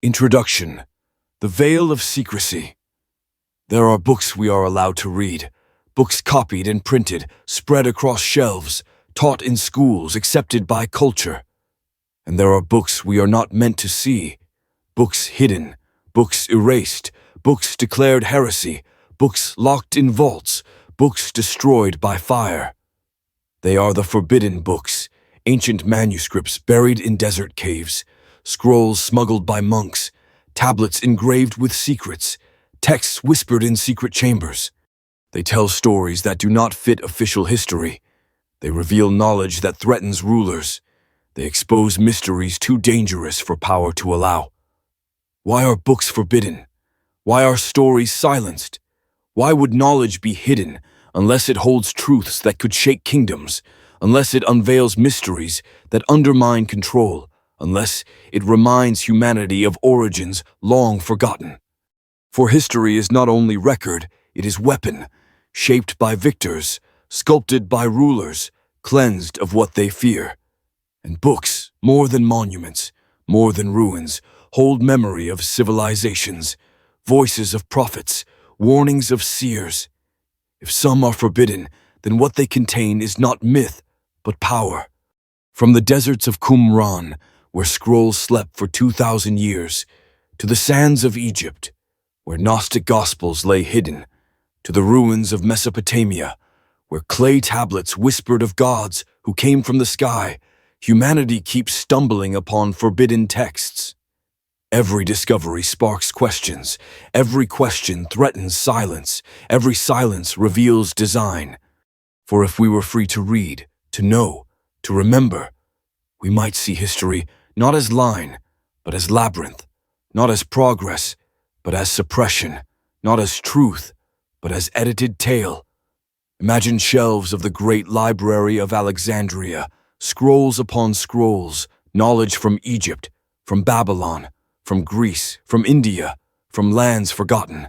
Introduction. The Veil of Secrecy. There are books we are allowed to read, books copied and printed, spread across shelves, taught in schools, accepted by culture. And there are books we are not meant to see, books hidden, books erased, books declared heresy, books locked in vaults, books destroyed by fire. They are the forbidden books, ancient manuscripts buried in desert caves, scrolls smuggled by monks, tablets engraved with secrets, texts whispered in secret chambers. They tell stories that do not fit official history. They reveal knowledge that threatens rulers. They expose mysteries too dangerous for power to allow. Why are books forbidden? Why are stories silenced? Why would knowledge be hidden unless it holds truths that could shake kingdoms, unless it unveils mysteries that undermine control, unless it reminds humanity of origins long forgotten? For history is not only record, it is weapon, shaped by victors, sculpted by rulers, cleansed of what they fear. And books, more than monuments, more than ruins, hold memory of civilizations, voices of prophets, warnings of seers. If some are forbidden, then what they contain is not myth, but power. From the deserts of Qumran, where scrolls slept for 2,000 years, to the sands of Egypt, where Gnostic gospels lay hidden, to the ruins of Mesopotamia, where clay tablets whispered of gods who came from the sky, humanity keeps stumbling upon forbidden texts. Every discovery sparks questions. Every question threatens silence. Every silence reveals design. For if we were free to read, to know, to remember, we might see history not as line, but as labyrinth, not as progress, but as suppression, not as truth, but as edited tale. Imagine shelves of the great library of Alexandria, scrolls upon scrolls, knowledge from Egypt, from Babylon, from Greece, from India, from lands forgotten.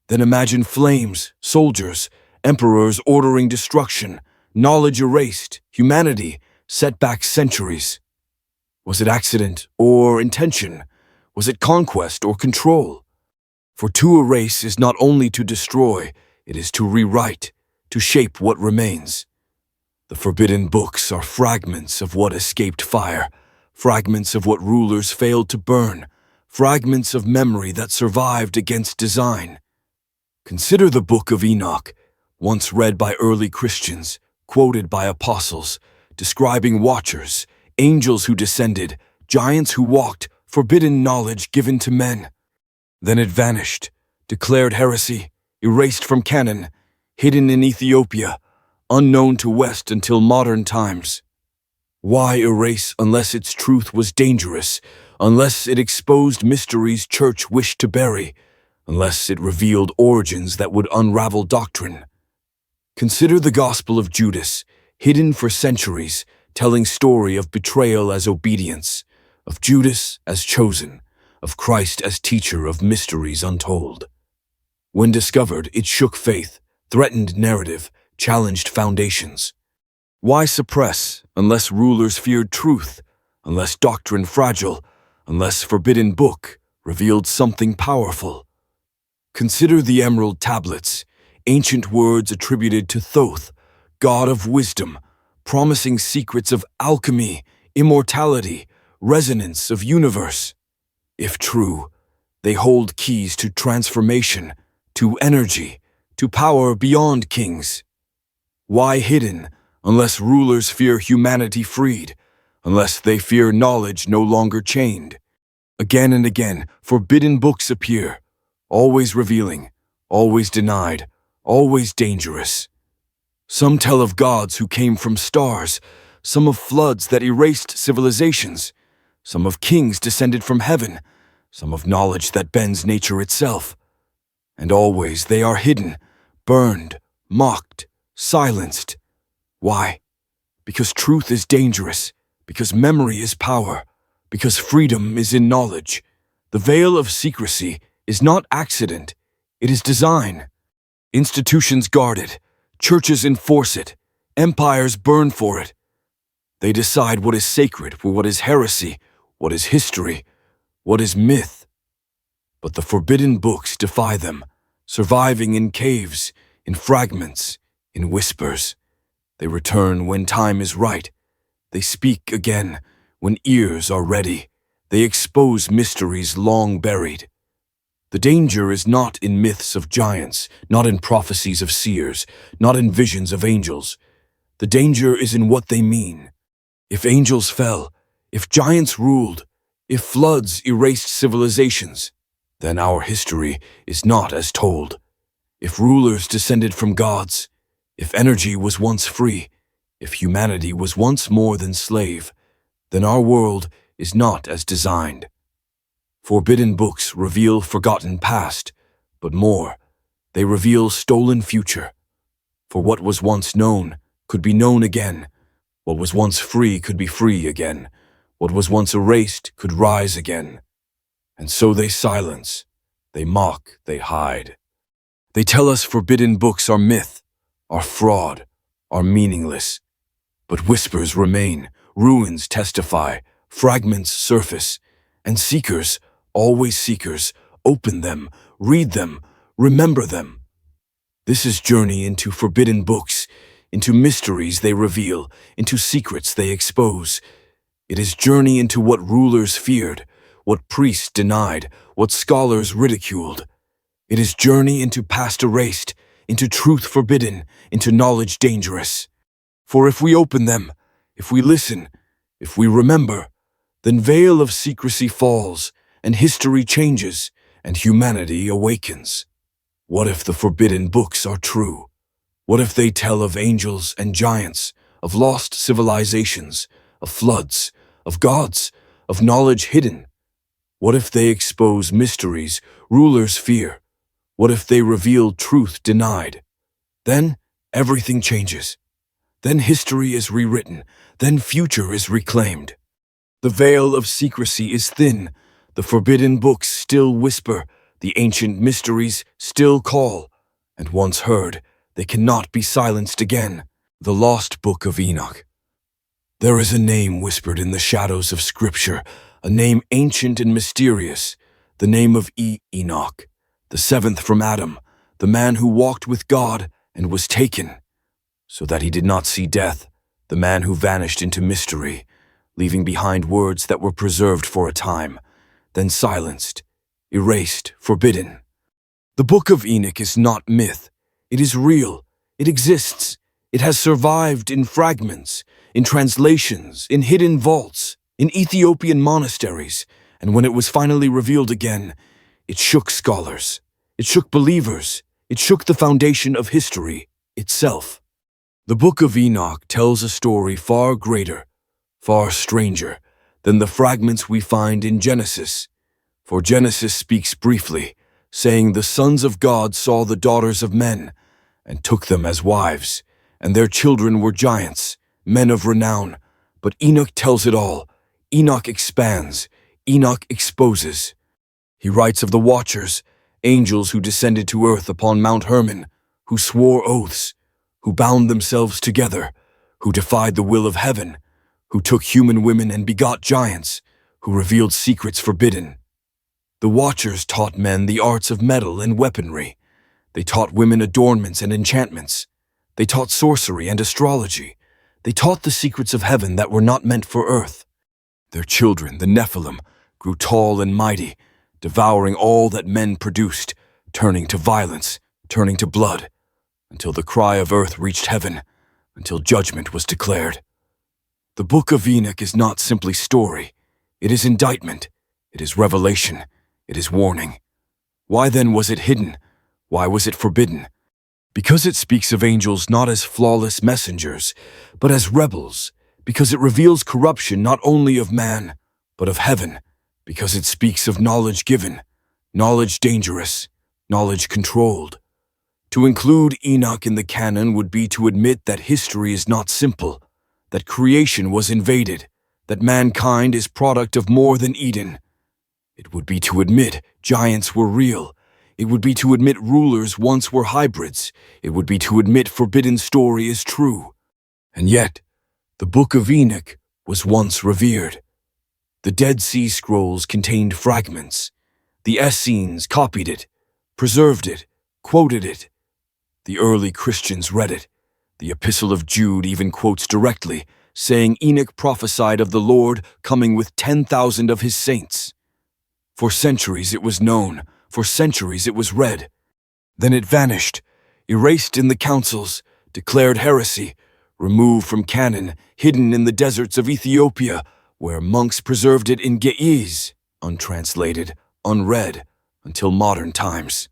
Then imagine flames, soldiers, emperors ordering destruction, knowledge erased, humanity set back centuries. Was it accident or intention? Was it conquest or control? For to erase is not only to destroy, it is to rewrite, to shape what remains. The forbidden books are fragments of what escaped fire, fragments of what rulers failed to burn, fragments of memory that survived against design. Consider the Book of Enoch, once read by early Christians, quoted by apostles, describing watchers, angels who descended, giants who walked, forbidden knowledge given to men. Then it vanished, declared heresy, erased from canon, hidden in Ethiopia, unknown to West until modern times. Why erase unless its truth was dangerous, unless it exposed mysteries church wished to bury, unless it revealed origins that would unravel doctrine? Consider the Gospel of Judas, hidden for centuries, telling story of betrayal as obedience, of Judas as chosen, of Christ as teacher of mysteries untold. When discovered, it shook faith, threatened narrative, challenged foundations. Why suppress unless rulers feared truth, unless doctrine fragile, unless forbidden book revealed something powerful? Consider the emerald tablets, ancient words attributed to Thoth, god of wisdom, promising secrets of alchemy, immortality, resonance of universe. If true, they hold keys to transformation, to energy, to power beyond kings. Why hidden unless rulers fear humanity freed, unless they fear knowledge no longer chained? Again and again, forbidden books appear, always revealing, always denied, always dangerous. Some tell of gods who came from stars, some of floods that erased civilizations, some of kings descended from heaven, some of knowledge that bends nature itself. And always they are hidden, burned, mocked, silenced. Why? Because truth is dangerous, because memory is power, because freedom is in knowledge. The veil of secrecy is not accident, it is design. Institutions guard it, churches enforce it, empires burn for it. They decide what is sacred, what is heresy, what is history, what is myth. But the forbidden books defy them, surviving in caves, in fragments, in whispers. They return when time is right. They speak again when ears are ready. They expose mysteries long buried. The danger is not in myths of giants, not in prophecies of seers, not in visions of angels. The danger is in what they mean. If angels fell, if giants ruled, if floods erased civilizations, then our history is not as told. If rulers descended from gods, if energy was once free, if humanity was once more than slave, then our world is not as designed. Forbidden books reveal forgotten past, but more, they reveal stolen future. For what was once known could be known again. What was once free could be free again. What was once erased could rise again. And so they silence, they mock, they hide. They tell us forbidden books are myth, are fraud, are meaningless. But whispers remain, ruins testify, fragments surface, and seekers, always seekers, open them, read them, remember them. This is journey into forbidden books, into mysteries they reveal, into secrets they expose. It is journey into what rulers feared, what priests denied, what scholars ridiculed. It is journey into past erased, into truth forbidden, into knowledge dangerous. For if we open them, if we listen, if we remember, then veil of secrecy falls, and history changes, and humanity awakens. What if the forbidden books are true? What if they tell of angels and giants, of lost civilizations, of floods, of gods, of knowledge hidden? What if they expose mysteries rulers fear? What if they reveal truth denied? Then everything changes. Then history is rewritten. Then future is reclaimed. The veil of secrecy is thin. The forbidden books still whisper. The ancient mysteries still call. And once heard, they cannot be silenced again. The lost book of Enoch. There is a name whispered in the shadows of Scripture, a name ancient and mysterious, the name of Enoch, the seventh from Adam, the man who walked with God and was taken, so that he did not see death, the man who vanished into mystery, leaving behind words that were preserved for a time, then silenced, erased, forbidden. The book of Enoch is not myth. It is real. It exists. It has survived in fragments, in translations, in hidden vaults, in Ethiopian monasteries, and when it was finally revealed again, it shook scholars. It shook believers. It shook the foundation of history itself. The book of Enoch tells a story far greater, far stranger than the fragments we find in Genesis. For Genesis speaks briefly, saying the sons of God saw the daughters of men and took them as wives, and their children were giants, men of renown. But Enoch tells it all. Enoch expands. Enoch exposes. He writes of the Watchers, angels who descended to earth upon Mount Hermon, who swore oaths, who bound themselves together, who defied the will of heaven, who took human women and begot giants, who revealed secrets forbidden. The Watchers taught men the arts of metal and weaponry. They taught women adornments and enchantments. They taught sorcery and astrology. They taught the secrets of heaven that were not meant for earth. Their children, the Nephilim, grew tall and mighty, devouring all that men produced, turning to violence, turning to blood, until the cry of earth reached heaven, until judgment was declared. The book of Enoch is not simply story. It is indictment. It is revelation. It is warning. Why then was it hidden? Why was it forbidden? Because it speaks of angels not as flawless messengers, but as rebels. Because it reveals corruption not only of man, but of heaven. Because it speaks of knowledge given, knowledge dangerous, knowledge controlled. To include Enoch in the canon would be to admit that history is not simple, that creation was invaded, that mankind is product of more than Eden. It would be to admit giants were real. It would be to admit rulers once were hybrids. It would be to admit forbidden story is true. And yet, the Book of Enoch was once revered. The Dead Sea Scrolls contained fragments. The Essenes copied it, preserved it, quoted it. The early Christians read it. The Epistle of Jude even quotes directly, saying Enoch prophesied of the Lord coming with 10,000 of his saints. For centuries it was known, for centuries it was read. Then it vanished, erased in the councils, declared heresy, removed from canon, hidden in the deserts of Ethiopia, where monks preserved it in Ge'ez, untranslated, unread, until modern times.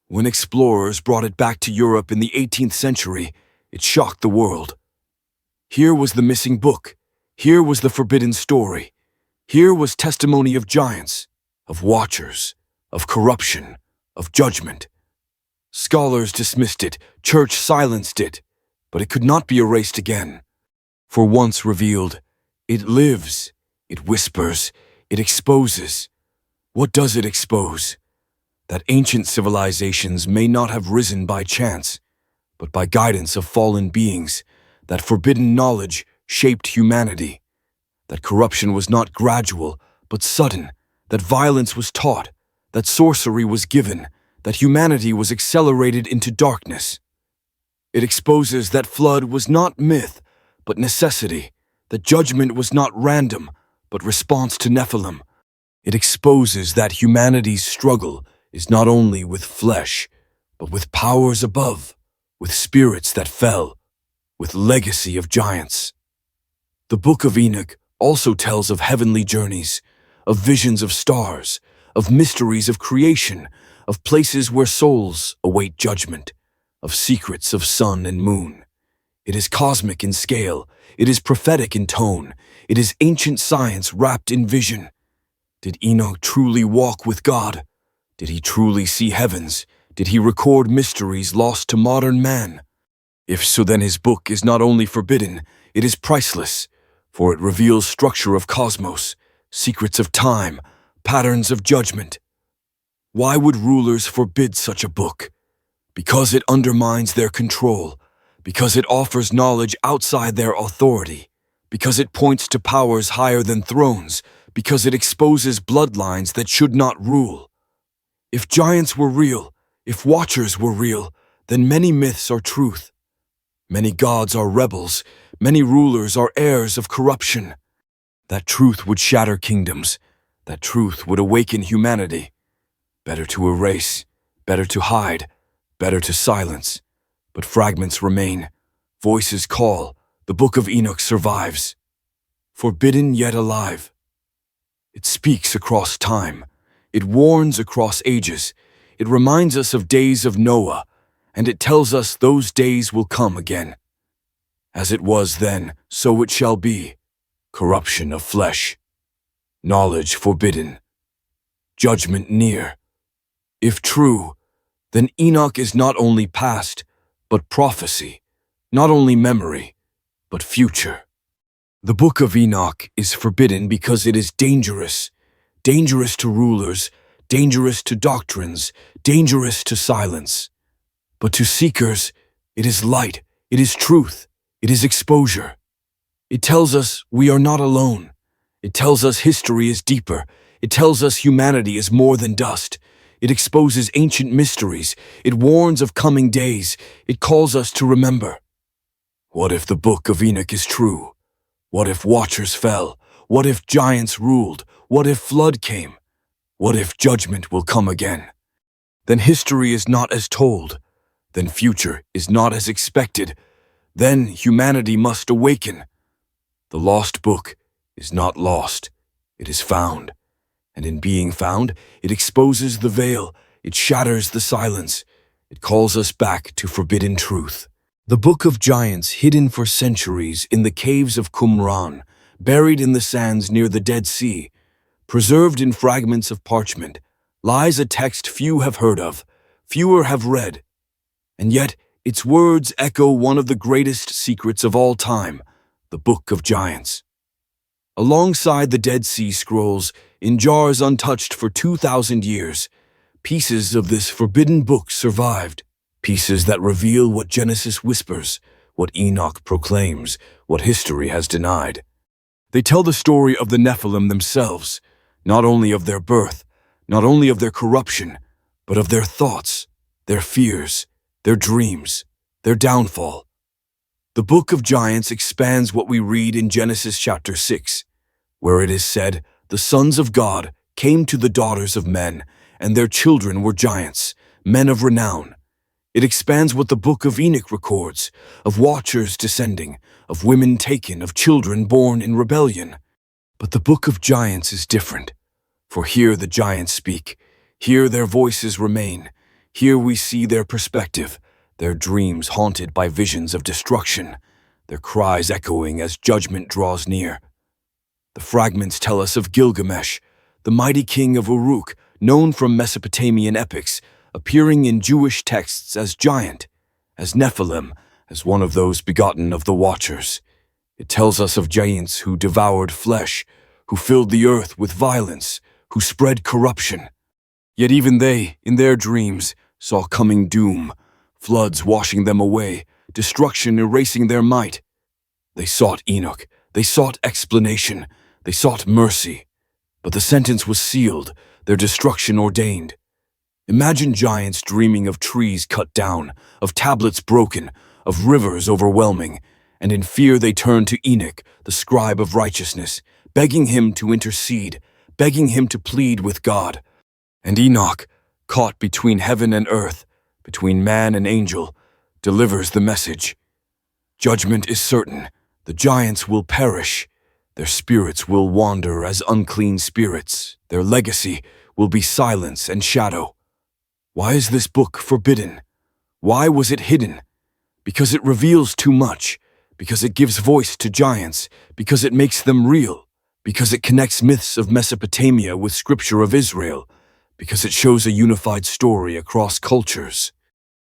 When explorers brought it back to Europe in the 18th century, it shocked the world. Here was the missing book. Here was the forbidden story. Here was testimony of giants, of watchers, of corruption, of judgment. Scholars dismissed it, church silenced it, but it could not be erased again. For once revealed, it lives, it whispers, it exposes. What does it expose? That ancient civilizations may not have risen by chance, but by guidance of fallen beings, that forbidden knowledge shaped humanity, that corruption was not gradual, but sudden, that violence was taught, that sorcery was given, that humanity was accelerated into darkness. It exposes that flood was not myth, but necessity, that judgment was not random, but response to Nephilim. It exposes that humanity's struggle is not only with flesh, but with powers above, with spirits that fell, with legacy of giants. The Book of Enoch also tells of heavenly journeys, of visions of stars, of mysteries of creation, of places where souls await judgment, of secrets of sun and moon. It is cosmic in scale, it is prophetic in tone, it is ancient science wrapped in vision. Did Enoch truly walk with God? Did he truly see heavens? Did he record mysteries lost to modern man? If so, then his book is not only forbidden, it is priceless, for it reveals structure of cosmos, secrets of time, patterns of judgment. Why would rulers forbid such a book? Because it undermines their control, because it offers knowledge outside their authority, because it points to powers higher than thrones, because it exposes bloodlines that should not rule. If giants were real, if watchers were real, then many myths are truth. Many gods are rebels, many rulers are heirs of corruption. That truth would shatter kingdoms, that truth would awaken humanity. Better to erase, better to hide, better to silence. But fragments remain, voices call, the Book of Enoch survives. Forbidden yet alive. It speaks across time, it warns across ages, it reminds us of days of Noah, and it tells us those days will come again. As it was then, so it shall be. Corruption of flesh, knowledge forbidden, judgment near. If true, then Enoch is not only past, but prophecy, not only memory, but future. The Book of Enoch is forbidden because it is dangerous, dangerous to rulers, dangerous to doctrines, dangerous to silence. But to seekers, it is light, it is truth, it is exposure. It tells us we are not alone. It tells us history is deeper. It tells us humanity is more than dust. It exposes ancient mysteries. It warns of coming days. It calls us to remember. What if the Book of Enoch is true? What if watchers fell? What if giants ruled? What if flood came? What if judgment will come again? Then history is not as told. Then future is not as expected. Then humanity must awaken. The lost book is not lost. It is found. And in being found, it exposes the veil. It shatters the silence. It calls us back to forbidden truth. The Book of Giants, hidden for centuries in the caves of Qumran, buried in the sands near the Dead Sea, preserved in fragments of parchment, lies a text few have heard of, fewer have read. And yet, its words echo one of the greatest secrets of all time, the Book of Giants. Alongside the Dead Sea Scrolls, in jars untouched for 2,000 years, pieces of this forbidden book survived, pieces that reveal what Genesis whispers, what Enoch proclaims, what history has denied. They tell the story of the Nephilim themselves, not only of their birth, not only of their corruption, but of their thoughts, their fears, their dreams, their downfall. The Book of Giants expands what we read in Genesis chapter 6, where it is said, "The sons of God came to the daughters of men, and their children were giants, men of renown." It expands what the Book of Enoch records, of watchers descending, of women taken, of children born in rebellion. But the Book of Giants is different, for here the giants speak, here their voices remain, here we see their perspective, their dreams haunted by visions of destruction, their cries echoing as judgment draws near. The fragments tell us of Gilgamesh, the mighty king of Uruk, known from Mesopotamian epics, appearing in Jewish texts as giant, as Nephilim, as one of those begotten of the Watchers. It tells us of giants who devoured flesh, who filled the earth with violence, who spread corruption. Yet even they, in their dreams, saw coming doom, floods washing them away, destruction erasing their might. They sought Enoch, they sought explanation, they sought mercy. But the sentence was sealed, their destruction ordained. Imagine giants dreaming of trees cut down, of tablets broken, of rivers overwhelming, and in fear they turn to Enoch, the scribe of righteousness, begging him to intercede, begging him to plead with God. And Enoch, caught between heaven and earth, between man and angel, delivers the message. Judgment is certain, the giants will perish, their spirits will wander as unclean spirits, their legacy will be silence and shadow. Why is this book forbidden? Why was it hidden? Because it reveals too much, because it gives voice to giants, because it makes them real, because it connects myths of Mesopotamia with scripture of Israel, because it shows a unified story across cultures.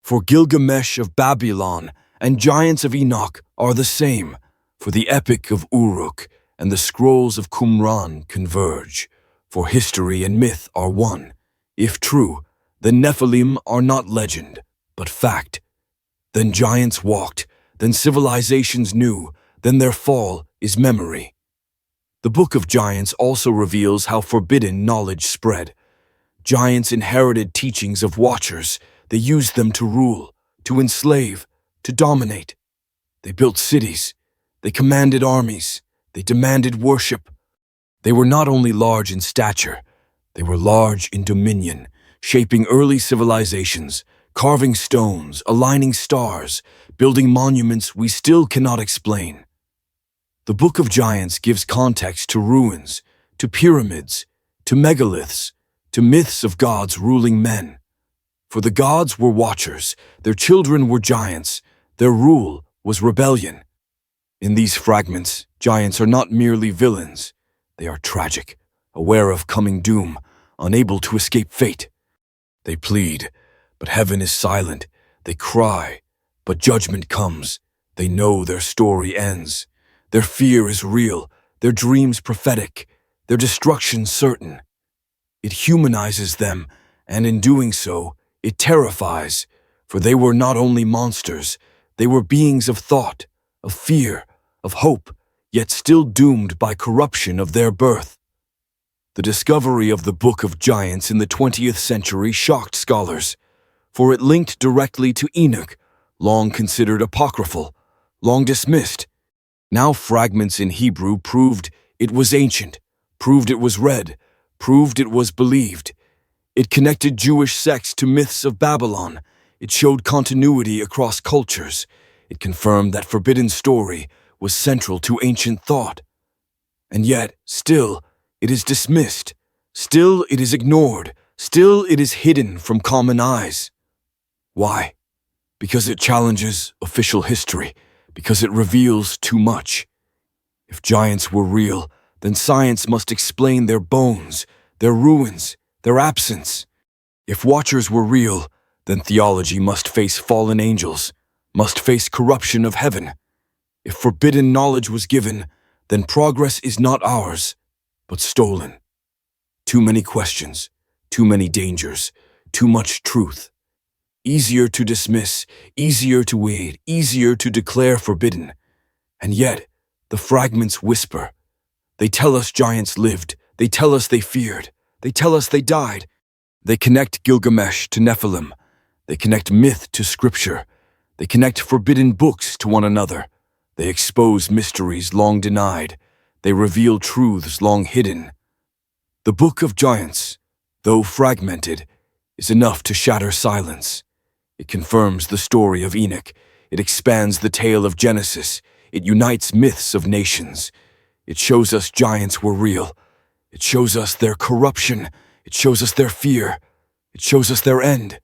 For Gilgamesh of Babylon and giants of Enoch are the same, for the epic of Uruk and the scrolls of Qumran converge, for history and myth are one. If true, then Nephilim are not legend, but fact. Then giants walked, then civilizations knew, then their fall is memory. The Book of Giants also reveals how forbidden knowledge spread. Giants inherited teachings of watchers. They used them to rule, to enslave, to dominate. They built cities. They commanded armies. They demanded worship. They were not only large in stature, they were large in dominion, shaping early civilizations, carving stones, aligning stars, building monuments we still cannot explain. The Book of Giants gives context to ruins, to pyramids, to megaliths, to myths of gods ruling men. For the gods were watchers, their children were giants, their rule was rebellion. In these fragments, giants are not merely villains, they are tragic, aware of coming doom, unable to escape fate. They plead, but heaven is silent. They cry, but judgment comes. They know their story ends. Their fear is real, their dreams prophetic, their destruction certain. It humanizes them, and in doing so, it terrifies, for they were not only monsters, they were beings of thought, of fear, of hope, yet still doomed by corruption of their birth. The discovery of the Book of Giants in the 20th century shocked scholars, for it linked directly to Enoch, long considered apocryphal, long dismissed. Now fragments in Hebrew proved it was ancient, proved it was read, proved it was believed. It connected Jewish sects to myths of Babylon. It showed continuity across cultures. It confirmed that forbidden story was central to ancient thought. And yet, still, it is dismissed. Still, it is ignored. Still, it is hidden from common eyes. Why? Because it challenges official history, because it reveals too much. If giants were real, then science must explain their bones, their ruins, their absence. If watchers were real, then theology must face fallen angels, must face corruption of heaven. If forbidden knowledge was given, then progress is not ours, but stolen. Too many questions, too many dangers, too much truth. Easier to dismiss, easier to wade, easier to declare forbidden. And yet, the fragments whisper. They tell us giants lived, they tell us they feared, they tell us they died, They connect Gilgamesh to Nephilim. They connect myth to scripture. They connect forbidden books to one another. They expose mysteries long denied. They reveal truths long hidden. The Book of Giants, though fragmented, is enough to shatter silence. It confirms the story of Enoch. It expands the tale of Genesis. It unites myths of nations. It shows us giants were real. It shows us their corruption. It shows us their fear. It shows us their end.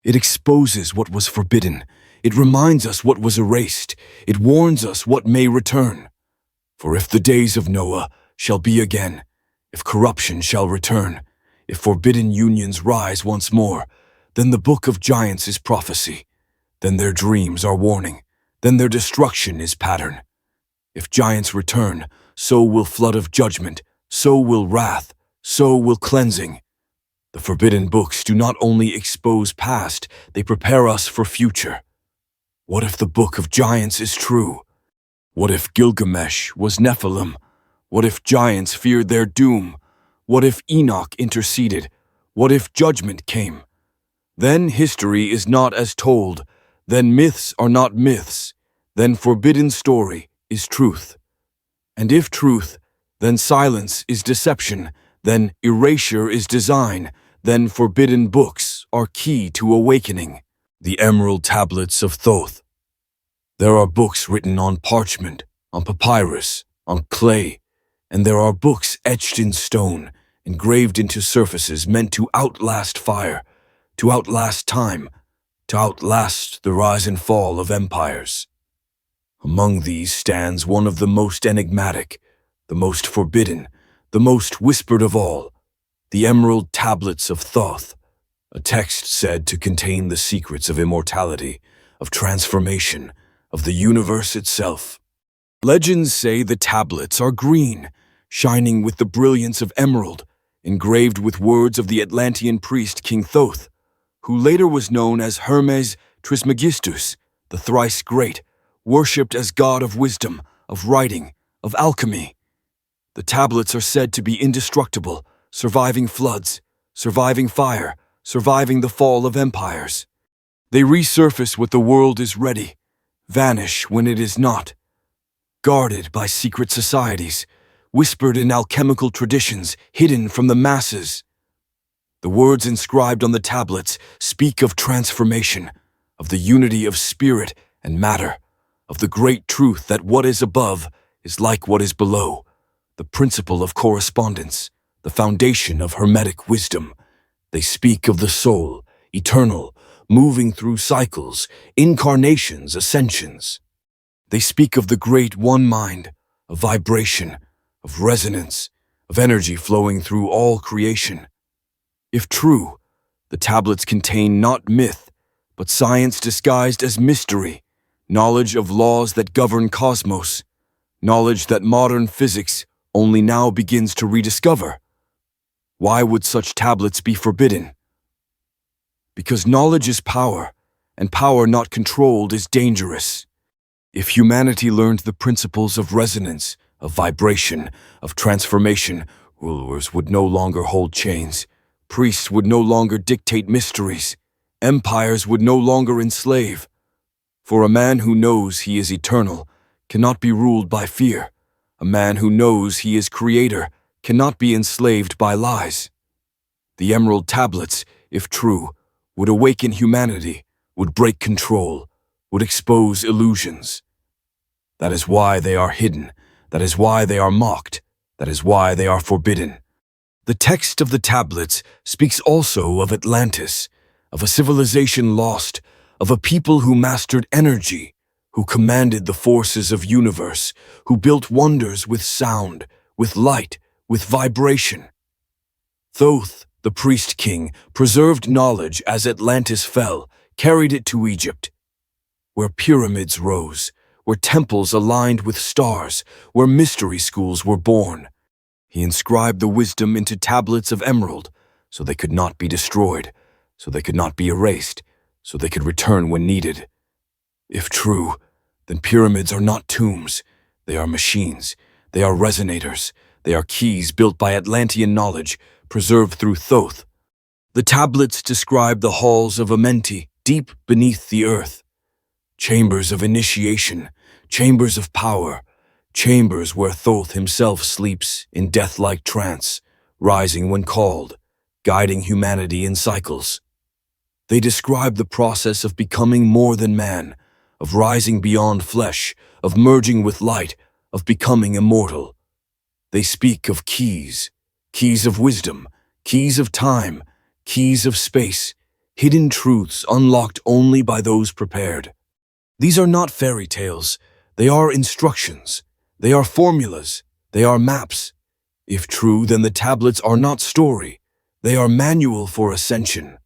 It exposes what was forbidden. It reminds us what was erased. It warns us what may return. For if the days of Noah shall be again, if corruption shall return, if forbidden unions rise once more, then the Book of Giants is prophecy. Then their dreams are warning. Then their destruction is pattern. If giants return, so will flood of judgment, so will wrath, so will cleansing. The forbidden books do not only expose past, they prepare us for future. What if the Book of Giants is true? What if Gilgamesh was Nephilim? What if giants feared their doom? What if Enoch interceded? What if judgment came? Then history is not as told. Then myths are not myths. Then forbidden story is truth. And if truth, then silence is deception. Then erasure is design. Then forbidden books are key to awakening. The Emerald Tablets of Thoth. There are books written on parchment, on papyrus, on clay, and there are books etched in stone, engraved into surfaces meant to outlast fire, to outlast time, to outlast the rise and fall of empires. Among these stands one of the most enigmatic, the most forbidden, the most whispered of all, the Emerald Tablets of Thoth, a text said to contain the secrets of immortality, of transformation, of the universe itself. Legends say the tablets are green, shining with the brilliance of emerald, engraved with words of the Atlantean priest King Thoth, who later was known as Hermes Trismegistus, the thrice great, worshipped as god of wisdom, of writing, of alchemy. The tablets are said to be indestructible, surviving floods, surviving fire, surviving the fall of empires. They resurface when the world is ready, vanish when it is not. Guarded by secret societies, whispered in alchemical traditions, hidden from the masses. The words inscribed on the tablets speak of transformation, of the unity of spirit and matter, of the great truth that what is above is like what is below, the principle of correspondence, the foundation of hermetic wisdom. They speak of the soul, eternal, moving through cycles, incarnations, ascensions. They speak of the great one mind, of vibration, of resonance, of energy flowing through all creation. If true, the tablets contain not myth, but science disguised as mystery, knowledge of laws that govern cosmos, knowledge that modern physics only now begins to rediscover. Why would such tablets be forbidden? Because knowledge is power, and power not controlled is dangerous. If humanity learned the principles of resonance, of vibration, of transformation, rulers would no longer hold chains, priests would no longer dictate mysteries, empires would no longer enslave. For a man who knows he is eternal cannot be ruled by fear. A man who knows he is creator cannot be enslaved by lies. The Emerald Tablets, if true, would awaken humanity, would break control, would expose illusions. That is why they are hidden. That is why they are mocked. That is why they are forbidden. The text of the tablets speaks also of Atlantis, of a civilization lost, of a people who mastered energy, who commanded the forces of universe, who built wonders with sound, with light, with vibration. Thoth, the priest king, preserved knowledge as Atlantis fell, carried it to Egypt, where pyramids rose, where temples aligned with stars, where mystery schools were born. He inscribed the wisdom into tablets of emerald, so they could not be destroyed, so they could not be erased, so they could return when needed. If true, then pyramids are not tombs, they are machines, they are resonators, they are keys built by Atlantean knowledge, preserved through Thoth. The tablets describe the halls of Amenti, deep beneath the earth. Chambers of initiation, chambers of power, chambers where Thoth himself sleeps in death-like trance, rising when called, guiding humanity in cycles. They describe the process of becoming more than man, of rising beyond flesh, of merging with light, of becoming immortal. They speak of keys, keys of wisdom, keys of time, keys of space, hidden truths unlocked only by those prepared. These are not fairy tales. They are instructions. They are formulas. They are maps. If true, then the tablets are not story. They are manual for ascension.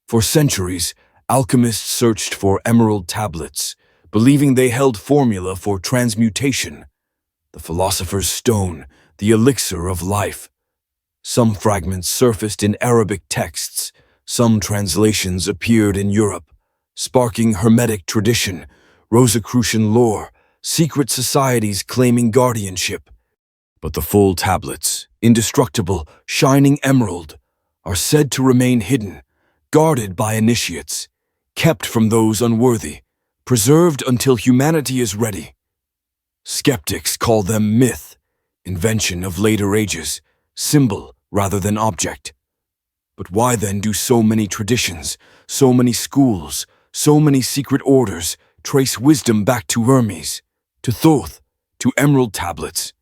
For centuries, alchemists searched for emerald tablets, believing they held formula for transmutation. The philosopher's stone, the elixir of life. Some fragments surfaced in Arabic texts. Some translations appeared in Europe, sparking Hermetic tradition, Rosicrucian lore, secret societies claiming guardianship. But the full tablets, indestructible, shining emerald, are said to remain hidden, guarded by initiates, kept from those unworthy, preserved until humanity is ready. Skeptics call them myth, invention of later ages, symbol rather than object. But why then do so many traditions, so many schools, so many secret orders trace wisdom back to Hermes, to Thoth, to emerald tablets?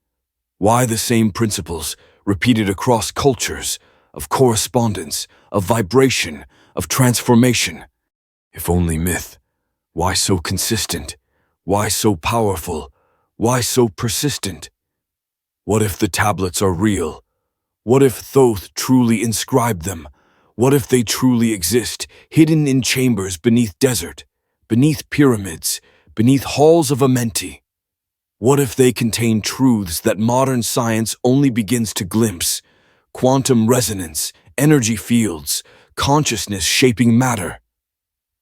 Why the same principles, repeated across cultures, of correspondence, of vibration, of transformation? If only myth, why so consistent? Why so powerful? Why so persistent? What if the tablets are real? What if Thoth truly inscribed them? What if they truly exist, hidden in chambers beneath desert, beneath pyramids, beneath halls of Amenti? What if they contain truths that modern science only begins to glimpse? Quantum resonance, energy fields, consciousness shaping matter.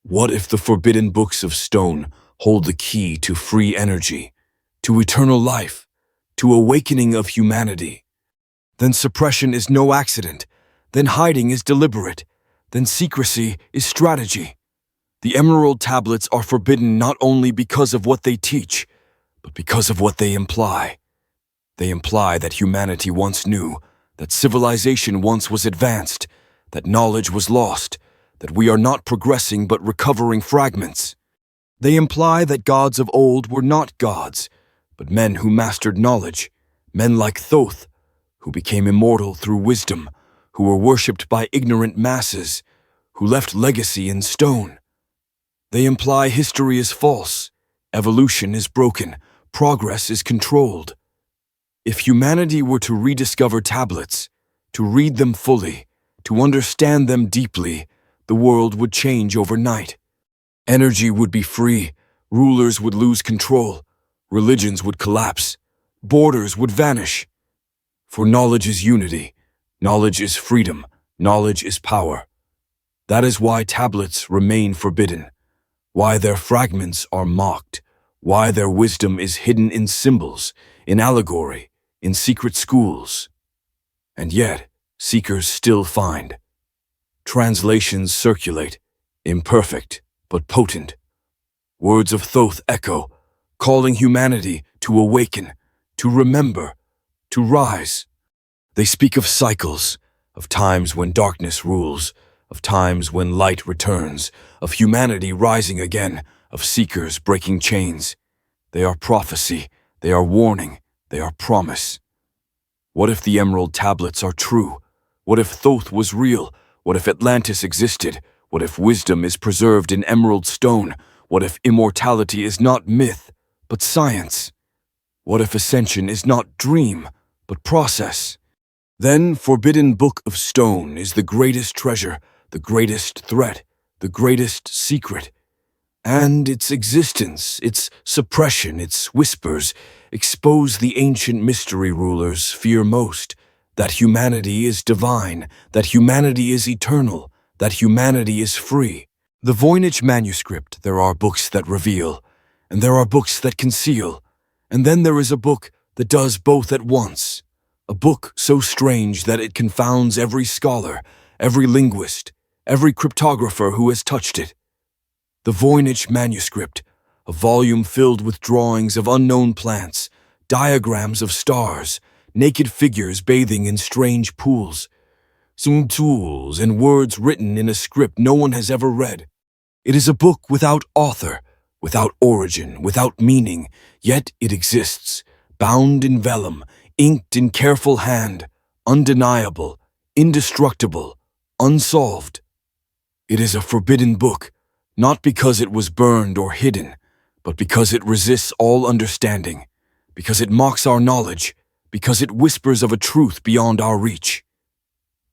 What if the forbidden books of stone hold the key to free energy, to eternal life, to awakening of humanity? Then suppression is no accident, then hiding is deliberate, then secrecy is strategy. The emerald tablets are forbidden not only because of what they teach, but because of what they imply. They imply that humanity once knew, that civilization once was advanced, that knowledge was lost, that we are not progressing but recovering fragments. They imply that gods of old were not gods, but men who mastered knowledge, men like Thoth, who became immortal through wisdom, who were worshipped by ignorant masses, who left legacy in stone. They imply history is false, evolution is broken, progress is controlled. If humanity were to rediscover tablets, to read them fully, to understand them deeply, the world would change overnight. Energy would be free, rulers would lose control, religions would collapse, borders would vanish. For knowledge is unity, knowledge is freedom, knowledge is power. That is why tablets remain forbidden, why their fragments are mocked, why their wisdom is hidden in symbols, in allegory, in secret schools. And yet, seekers still find. Translations circulate, imperfect but potent. Words of Thoth echo, calling humanity to awaken, to remember, to rise. They speak of cycles, of times when darkness rules, of times when light returns, of humanity rising again, of seekers breaking chains. They are prophecy, they are warning, they are promise. What if the emerald tablets are true? What if Thoth was real? What if Atlantis existed? What if wisdom is preserved in emerald stone? What if immortality is not myth, but science? What if ascension is not dream, but process? Then forbidden book of stone is the greatest treasure, the greatest threat, the greatest secret. And its existence, its suppression, its whispers, expose the ancient mystery rulers fear most, that humanity is divine, that humanity is eternal, that humanity is free. The Voynich manuscript, there are books that reveal, and there are books that conceal, and then there is a book that does both at once, a book so strange that it confounds every scholar, every linguist, every cryptographer who has touched it. The Voynich manuscript, a volume filled with drawings of unknown plants, diagrams of stars, naked figures bathing in strange pools, some tools and words written in a script no one has ever read. It is a book without author, without origin, without meaning, yet it exists, bound in vellum, inked in careful hand, undeniable, indestructible, unsolved. It is a forbidden book, not because it was burned or hidden, but because it resists all understanding, because it mocks our knowledge, because it whispers of a truth beyond our reach.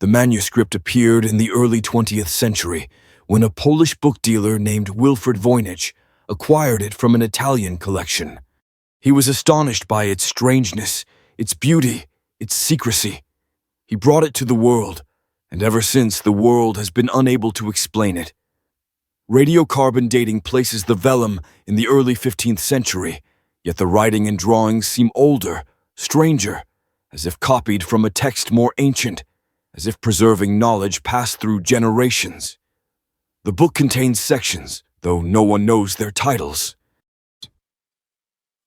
The manuscript appeared in the early 20th century, when a Polish book dealer named Wilfred Voynich acquired it from an Italian collection. He was astonished by its strangeness, its beauty, its secrecy. He brought it to the world, and ever since the world has been unable to explain it. Radiocarbon dating places the vellum in the early 15th century, yet the writing and drawings seem older, stranger, as if copied from a text more ancient, as if preserving knowledge passed through generations. The book contains sections, though no one knows their titles.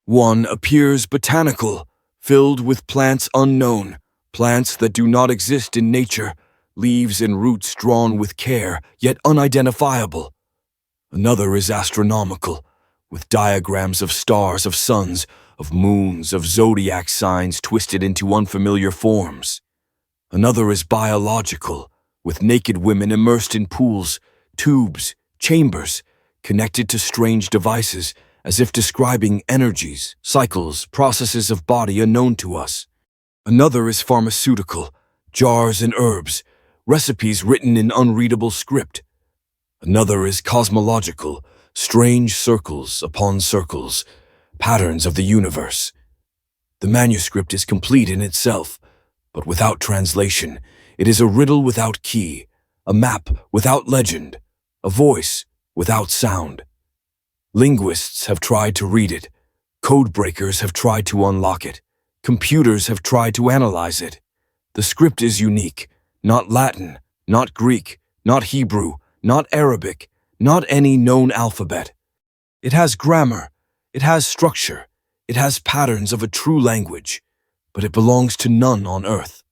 One appears botanical, filled with plants unknown, plants that do not exist in nature, leaves and roots drawn with care, yet unidentifiable. Another is astronomical, with diagrams of stars, of suns, of moons, of zodiac signs twisted into unfamiliar forms. Another is biological, with naked women immersed in pools, tubes, chambers, connected to strange devices, as if describing energies, cycles, processes of body unknown to us. Another is pharmaceutical, jars and herbs, recipes written in unreadable script. Another is cosmological, strange circles upon circles, patterns of the universe. The manuscript is complete in itself, but without translation. It is a riddle without key, a map without legend, a voice without sound. Linguists have tried to read it. Code breakers have tried to unlock it. Computers have tried to analyze it. The script is unique, not Latin, not Greek, not Hebrew, not Arabic, not any known alphabet. It has grammar, it has structure, it has patterns of a true language, but it belongs to none on earth.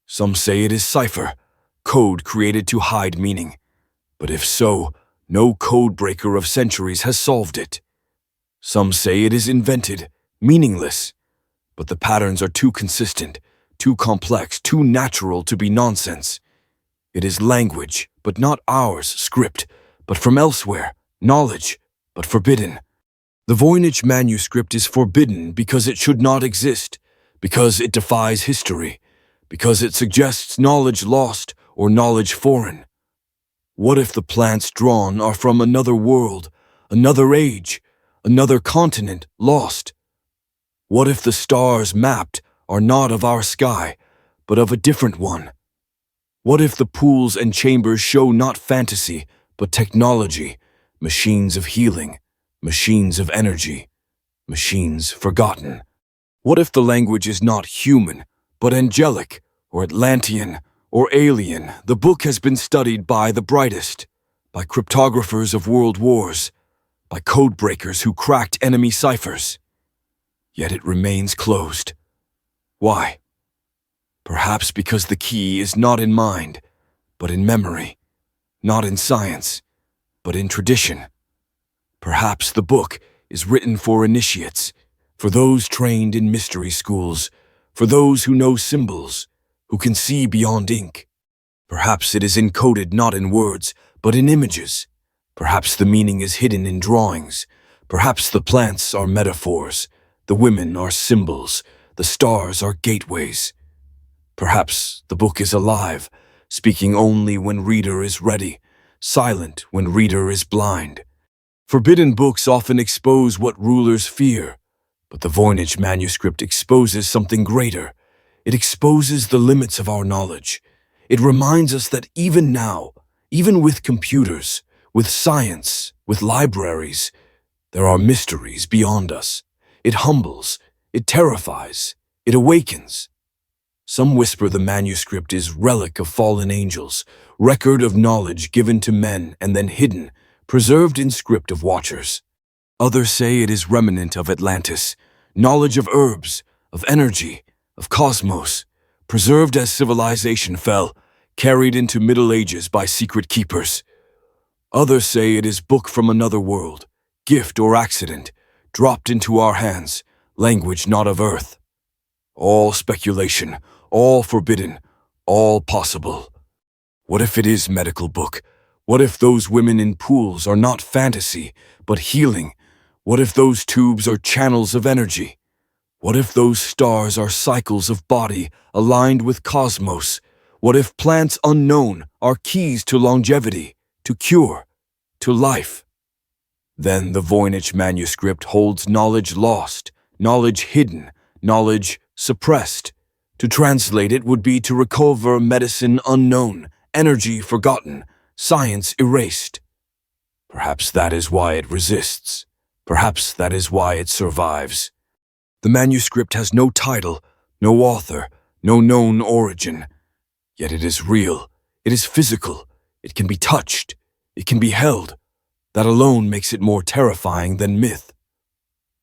Some say it is cipher, code created to hide meaning. But if so, no code breaker of centuries has solved it. Some say it is invented, meaningless, but the patterns are too consistent, too complex, too natural to be nonsense. It is language, but not ours, script, but from elsewhere, knowledge, but forbidden. The Voynich manuscript is forbidden because it should not exist, because it defies history, because it suggests knowledge lost or knowledge foreign. What if the plants drawn are from another world, another age, another continent lost? What if the stars mapped are not of our sky, but of a different one? What if the pools and chambers show not fantasy, but technology, machines of healing, machines of energy, machines forgotten? What if the language is not human, but angelic, or Atlantean, or alien? The book has been studied by the brightest, by cryptographers of world wars, by code breakers who cracked enemy ciphers. Yet it remains closed. Why? Perhaps because the key is not in mind, but in memory, not in science, but in tradition. Perhaps the book is written for initiates, for those trained in mystery schools, for those who know symbols, who can see beyond ink. Perhaps it is encoded not in words, but in images. Perhaps the meaning is hidden in drawings. Perhaps the plants are metaphors, the women are symbols, the stars are gateways. Perhaps the book is alive, speaking only when reader is ready, silent when reader is blind. Forbidden books often expose what rulers fear, but the Voynich manuscript exposes something greater. It exposes the limits of our knowledge. It reminds us that even now, even with computers, with science, with libraries, there are mysteries beyond us. It humbles, it terrifies, it awakens. Some whisper the manuscript is relic of fallen angels, record of knowledge given to men and then hidden, preserved in script of watchers. Others say it is remnant of Atlantis, knowledge of herbs, of energy, of cosmos, preserved as civilization fell, carried into Middle Ages by secret keepers. Others say it is book from another world, gift or accident, dropped into our hands, language not of earth. All speculation, all forbidden, all possible. What if it is medical book? What if those women in pools are not fantasy, but healing? What if those tubes are channels of energy? What if those stars are cycles of body aligned with cosmos? What if plants unknown are keys to longevity, to cure, to life? Then the Voynich manuscript holds knowledge lost, knowledge hidden, knowledge suppressed. To translate it would be to recover medicine unknown, energy forgotten, science erased. Perhaps that is why it resists. Perhaps that is why it survives. The manuscript has no title, no author, no known origin. Yet it is real, it is physical, it can be touched, it can be held. That alone makes it more terrifying than myth.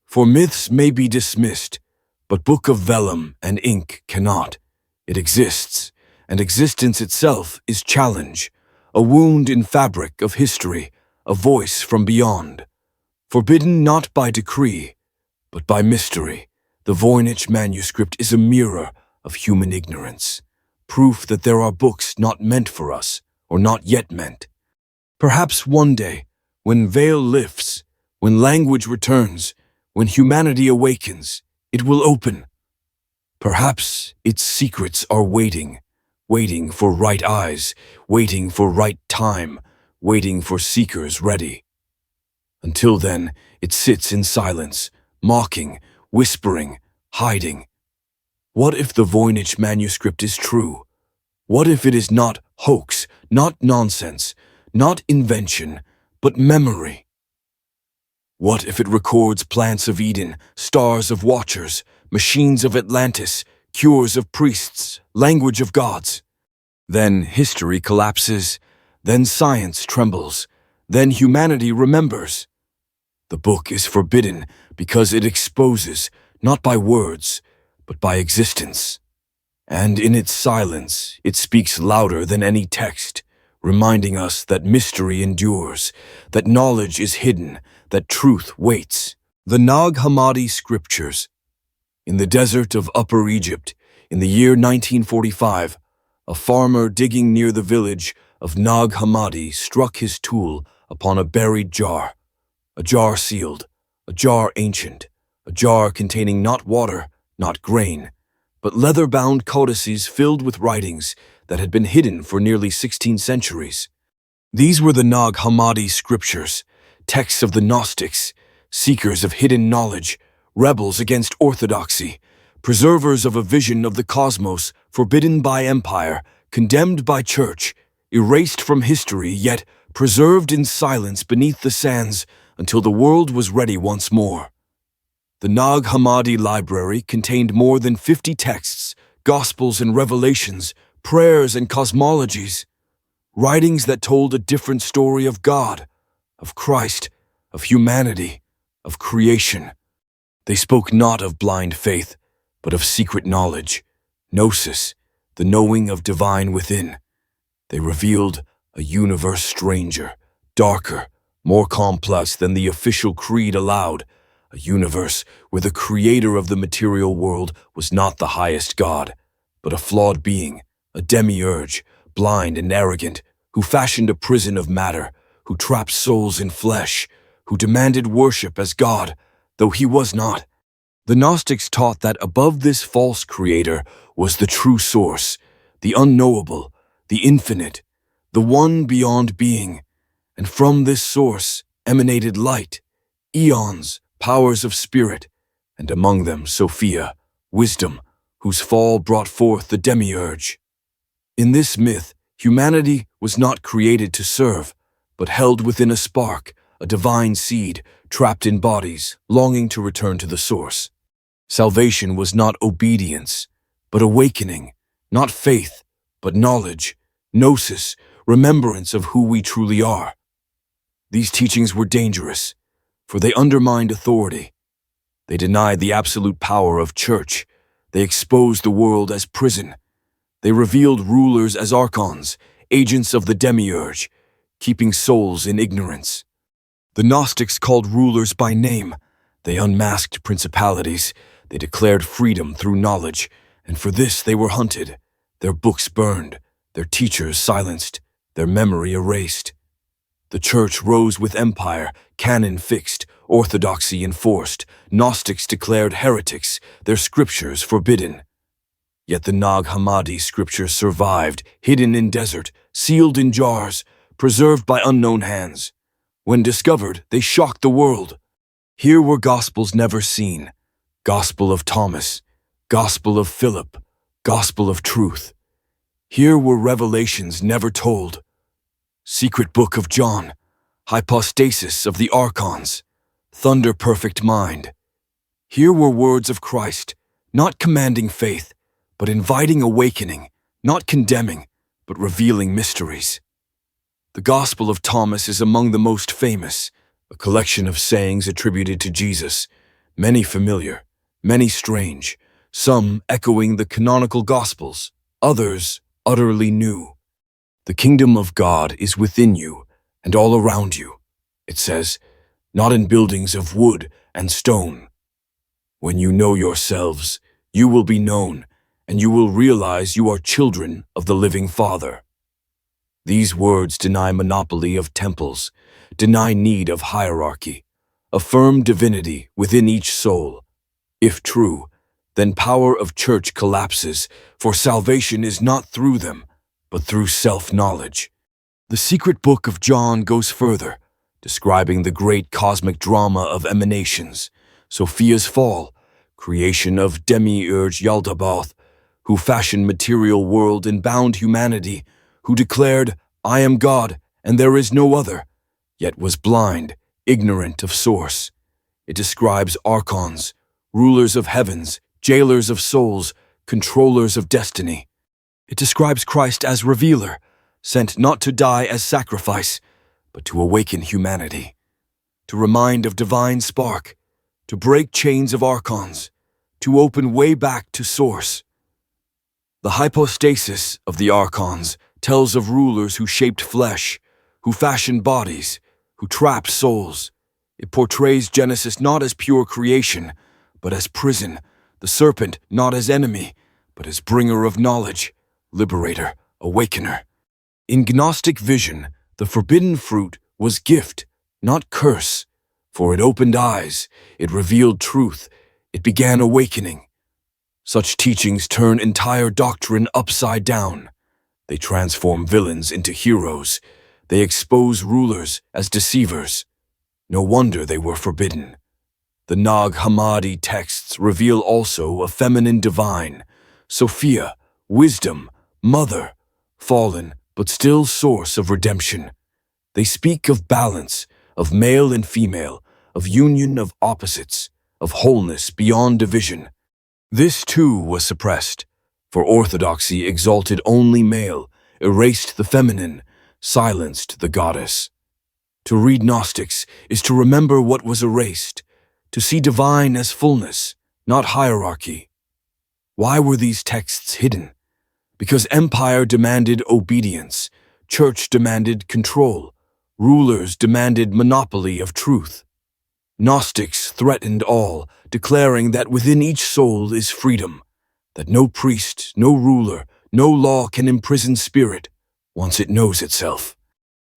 For myths may be dismissed, but book of vellum and ink cannot. It exists, and existence itself is challenge, a wound in fabric of history, a voice from beyond. Forbidden not by decree, but by mystery, the Voynich manuscript is a mirror of human ignorance, proof that there are books not meant for us, or not yet meant. Perhaps one day, when veil lifts, when language returns, when humanity awakens, it will open. Perhaps its secrets are waiting, waiting for right eyes, waiting for right time, waiting for seekers ready. Until then, it sits in silence, mocking, whispering, hiding. What if the Voynich manuscript is true? What if it is not hoax, not nonsense, not invention, but memory? What if it records plants of Eden, stars of watchers, machines of Atlantis, cures of priests, language of gods? Then history collapses, then science trembles, then humanity remembers. The book is forbidden because it exposes, not by words, but by existence. And in its silence, it speaks louder than any text, reminding us that mystery endures, that knowledge is hidden, that truth waits. The Nag Hammadi Scriptures. In the desert of Upper Egypt, in the year 1945, a farmer digging near the village of Nag Hammadi struck his tool upon a buried jar. A jar sealed, a jar ancient, a jar containing not water, not grain, but leather-bound codices filled with writings that had been hidden for nearly 16 centuries. These were the Nag Hammadi Scriptures, texts of the Gnostics, seekers of hidden knowledge, rebels against orthodoxy, preservers of a vision of the cosmos forbidden by empire, condemned by church, erased from history, yet preserved in silence beneath the sands until the world was ready once more. The Nag Hammadi library contained more than 50 texts, gospels and revelations, prayers and cosmologies, writings that told a different story of God, of Christ, of humanity, of creation. They spoke not of blind faith, but of secret knowledge, gnosis, the knowing of divine within. They revealed a universe stranger, darker, more complex than the official creed allowed, a universe where the creator of the material world was not the highest god, but a flawed being, a demiurge, blind and arrogant, who fashioned a prison of matter, who trapped souls in flesh, who demanded worship as God, though he was not. The Gnostics taught that above this false creator was the true source, the unknowable, the infinite, the one beyond being, and from this source emanated light, eons, powers of spirit, and among them Sophia, wisdom, whose fall brought forth the demiurge. In this myth, humanity was not created to serve, but held within a spark, a divine seed, trapped in bodies, longing to return to the source. Salvation was not obedience, but awakening, Not faith, but knowledge, gnosis, remembrance of who we truly are. These teachings were dangerous, for they undermined authority. They denied the absolute power of church. They exposed the world as prison. They revealed rulers as archons, agents of the demiurge, keeping souls in ignorance. The Gnostics called rulers by name. They unmasked principalities. They declared freedom through knowledge, and for this they were hunted, their books burned, their teachers silenced, their memory erased. The church rose with empire, canon fixed, orthodoxy enforced. Gnostics declared heretics, their scriptures forbidden. Yet the Nag Hammadi scriptures survived, hidden in desert, sealed in jars, preserved by unknown hands. When discovered, they shocked the world. Here were gospels never seen. Gospel of Thomas, Gospel of Philip, Gospel of Truth. Here were revelations never told. Secret Book of John, Hypostasis of the Archons, Thunder Perfect Mind. Here were words of Christ, not commanding faith, but inviting awakening, not condemning, but revealing mysteries. The Gospel of Thomas is among the most famous, a collection of sayings attributed to Jesus, many familiar, many strange, some echoing the canonical Gospels, others utterly new. The kingdom of God is within you and all around you, it says, not in buildings of wood and stone. When you know yourselves, you will be known, and you will realize you are children of the living Father. These words deny monopoly of temples, deny need of hierarchy, affirm divinity within each soul. If true, then power of church collapses, for salvation is not through them, but through self-knowledge. The secret book of John goes further, describing the great cosmic drama of emanations, Sophia's fall, creation of demiurge Yaldabaoth, who fashioned material world and bound humanity, who declared, I am God, and there is no other, yet was blind, ignorant of source. It describes archons, rulers of heavens, jailers of souls, controllers of destiny. It describes Christ as revealer, sent not to die as sacrifice, but to awaken humanity, to remind of divine spark, to break chains of archons, to open way back to source. The hypostasis of the archons tells of rulers who shaped flesh, who fashioned bodies, who trapped souls. It portrays Genesis not as pure creation, but as prison, the serpent not as enemy, but as bringer of knowledge, liberator, awakener. In Gnostic vision, the forbidden fruit was gift, not curse, for it opened eyes, it revealed truth, it began awakening. Such teachings turn entire doctrine upside down. They transform villains into heroes. They expose rulers as deceivers. No wonder they were forbidden. The Nag Hammadi texts reveal also a feminine divine, Sophia, wisdom, mother, fallen, but still source of redemption. They speak of balance, of male and female, of union of opposites, of wholeness beyond division. This too was suppressed, for orthodoxy exalted only male, erased the feminine, silenced the goddess. To read Gnostics is to remember what was erased, to see divine as fullness, not hierarchy. Why were these texts hidden? Because empire demanded obedience, church demanded control, rulers demanded monopoly of truth. Gnostics threatened all, declaring that within each soul is freedom, that no priest, no ruler, no law can imprison spirit once it knows itself.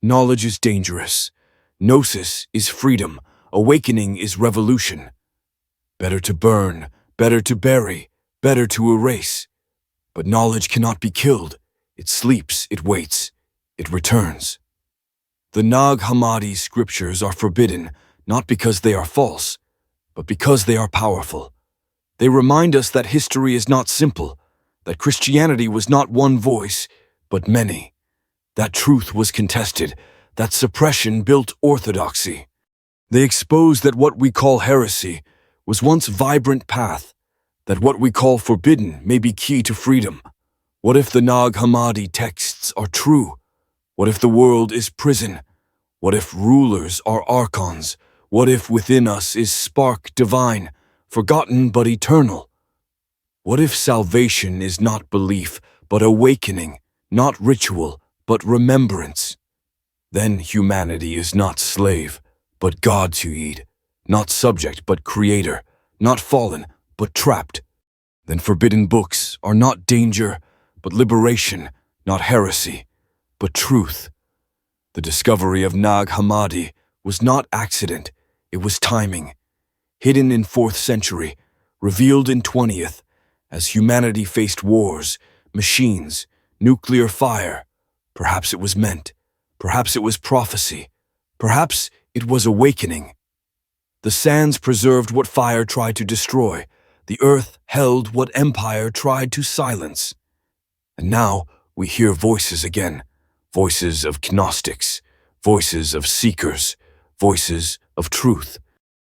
Knowledge is dangerous. Gnosis is freedom. Awakening is revolution. Better to burn, better to bury, better to erase. But knowledge cannot be killed. It sleeps, it waits, it returns. The Nag Hammadi scriptures are forbidden, not because they are false, but because they are powerful. They remind us that history is not simple, that Christianity was not one voice, but many, that truth was contested, that suppression built orthodoxy. They expose that what we call heresy was once vibrant path, that what we call forbidden may be key to freedom. What if the Nag Hammadi texts are true? What if the world is prison? What if rulers are archons? What if within us is spark divine, forgotten but eternal? What if salvation is not belief, but awakening, not ritual, but remembrance? Then humanity is not slave, but God to eat, not subject, but creator, not fallen, but trapped. Then forbidden books are not danger, but liberation, not heresy, but truth. The discovery of Nag Hammadi was not accident, it was timing. Hidden in 4th century, revealed in 20th, as humanity faced wars, machines, nuclear fire. Perhaps it was meant, perhaps it was prophecy, perhaps it was awakening. The sands preserved what fire tried to destroy, the earth held what empire tried to silence. And now we hear voices again, voices of Gnostics, voices of seekers, voices of truth.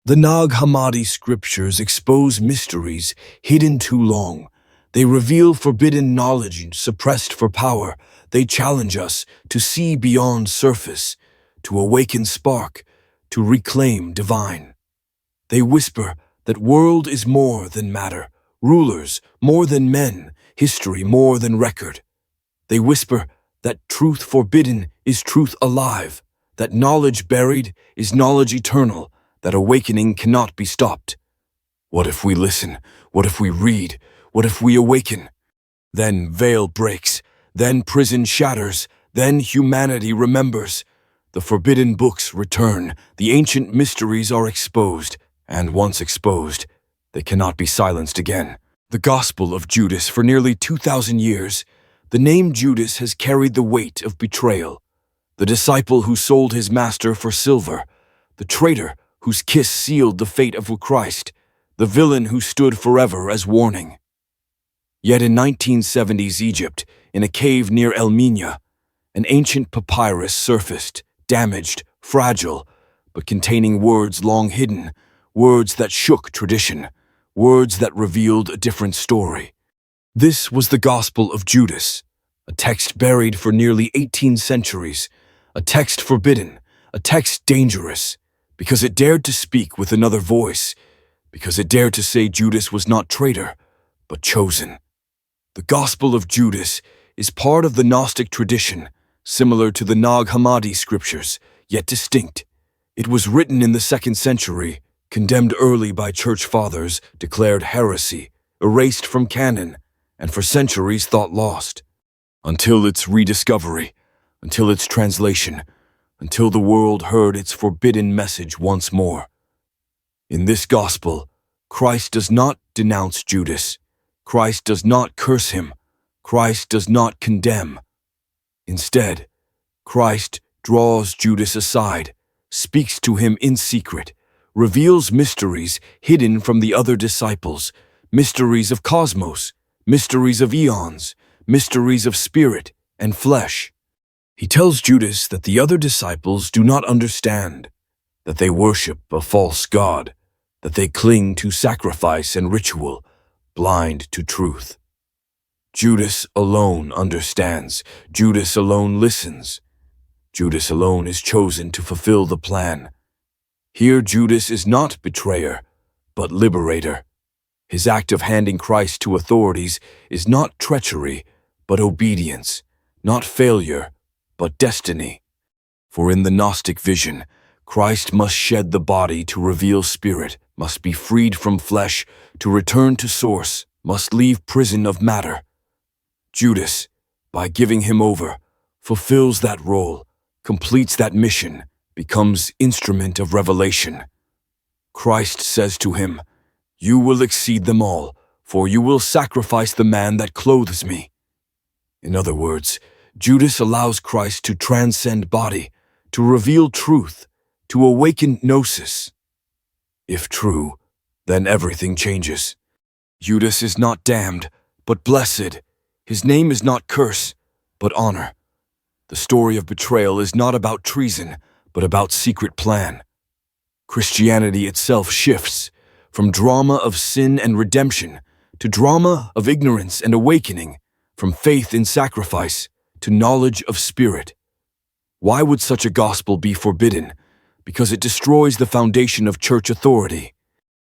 The Nag Hammadi scriptures expose mysteries hidden too long. They reveal forbidden knowledge suppressed for power. They challenge us to see beyond surface, to awaken spark, to reclaim divine. They whisper that world is more than matter, rulers more than men, history more than record. They whisper that truth forbidden is truth alive, that knowledge buried is knowledge eternal, that awakening cannot be stopped. What if we listen? What if we read? What if we awaken? Then veil breaks, then prison shatters, then humanity remembers. The forbidden books return, the ancient mysteries are exposed, and once exposed, they cannot be silenced again. The Gospel of Judas for nearly 2,000 years, the name Judas has carried the weight of betrayal. The disciple who sold his master for silver, the traitor whose kiss sealed the fate of Christ, the villain who stood forever as warning. Yet in 1970s Egypt, in a cave near El Minya, an ancient papyrus surfaced, damaged, fragile, but containing words long hidden, words that shook tradition, words that revealed a different story. This was the Gospel of Judas, a text buried for nearly 18 centuries, a text forbidden, a text dangerous, because it dared to speak with another voice, because it dared to say Judas was not traitor, but chosen. The Gospel of Judas is part of the Gnostic tradition, similar to the Nag Hammadi scriptures, yet distinct. It was written in the 2nd century, condemned early by church fathers, declared heresy, erased from canon, and for centuries thought lost. Until its rediscovery, until its translation, until the world heard its forbidden message once more. In this gospel, Christ does not denounce Judas. Christ does not curse him. Christ does not condemn. Instead, Christ draws Judas aside, speaks to him in secret, reveals mysteries hidden from the other disciples, mysteries of cosmos, mysteries of eons, mysteries of spirit and flesh. He tells Judas that the other disciples do not understand, that they worship a false god, that they cling to sacrifice and ritual, blind to truth. Judas alone understands. Judas alone listens. Judas alone is chosen to fulfill the plan. Here Judas is not betrayer, but liberator. His act of handing Christ to authorities is not treachery, but obedience, not failure, but destiny. For in the Gnostic vision, Christ must shed the body to reveal spirit, must be freed from flesh to return to source, must leave prison of matter. Judas, by giving him over, fulfills that role, completes that mission, becomes instrument of revelation. Christ says to him, "You will exceed them all, for you will sacrifice the man that clothes me." In other words, Judas allows Christ to transcend body, to reveal truth, to awaken gnosis. If true, then everything changes. Judas is not damned, but blessed. His name is not curse, but honor. The story of betrayal is not about treason, but about secret plan. Christianity itself shifts from drama of sin and redemption to drama of ignorance and awakening, from faith in sacrifice to knowledge of spirit. Why would such a gospel be forbidden? Because it destroys the foundation of church authority.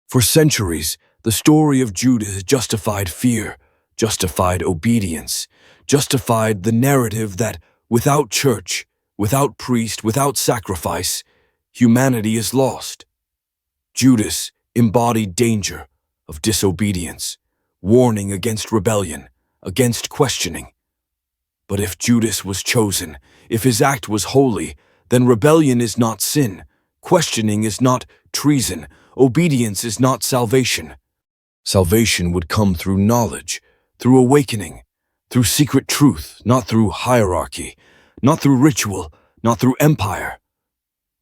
For centuries, the story of Judas justified fear, justified obedience, justified the narrative that without church, without priest, without sacrifice, humanity is lost. Judas embodied danger of disobedience, warning against rebellion, against questioning. But if Judas was chosen, if his act was holy, then rebellion is not sin, questioning is not treason, obedience is not salvation. Salvation would come through knowledge, through awakening, through secret truth, not through hierarchy, not through ritual, not through empire.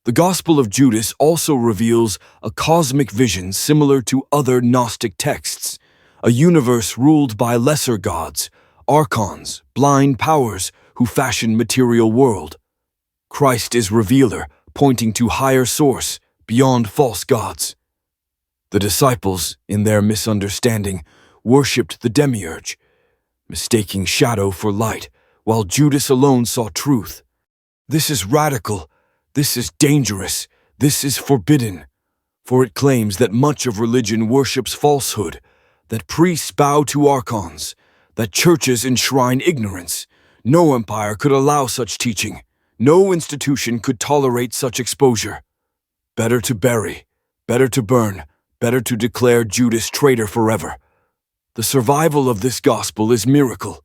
The Gospel of Judas also reveals a cosmic vision similar to other Gnostic texts, a universe ruled by lesser gods, archons, blind powers who fashion material world. Christ is revealer, pointing to higher source, beyond false gods. The disciples, in their misunderstanding, worshipped the demiurge, mistaking shadow for light, while Judas alone saw truth. This is radical, this is dangerous, this is forbidden, for it claims that much of religion worships falsehood, that priests bow to archons, that churches enshrine ignorance. No empire could allow such teaching. No institution could tolerate such exposure. Better to bury, better to burn, better to declare Judas traitor forever. The survival of this gospel is miracle.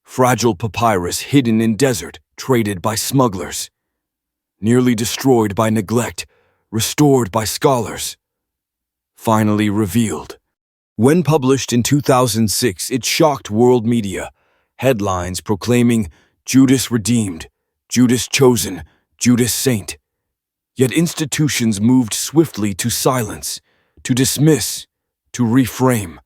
Fragile papyrus hidden in desert, traded by smugglers. Nearly destroyed by neglect, restored by scholars. Finally revealed. When published in 2006, it shocked world media. Headlines proclaiming Judas redeemed, Judas chosen, Judas saint. Yet institutions moved swiftly to silence, to dismiss, to reframe.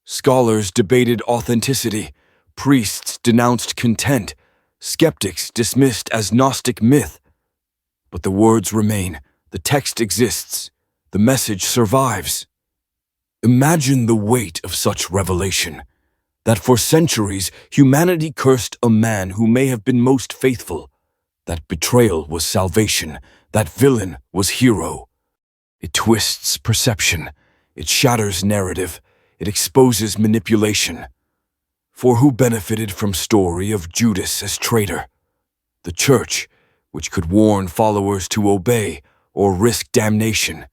Scholars debated authenticity, priests denounced content, skeptics dismissed as Gnostic myth. But the words remain, the text exists, the message survives. Imagine the weight of such revelation, that for centuries humanity cursed a man who may have been most faithful, that betrayal was salvation, that villain was hero. It twists perception, it shatters narrative, it exposes manipulation. For who benefited from story of Judas as traitor? The church, which could warn followers to obey or risk damnation.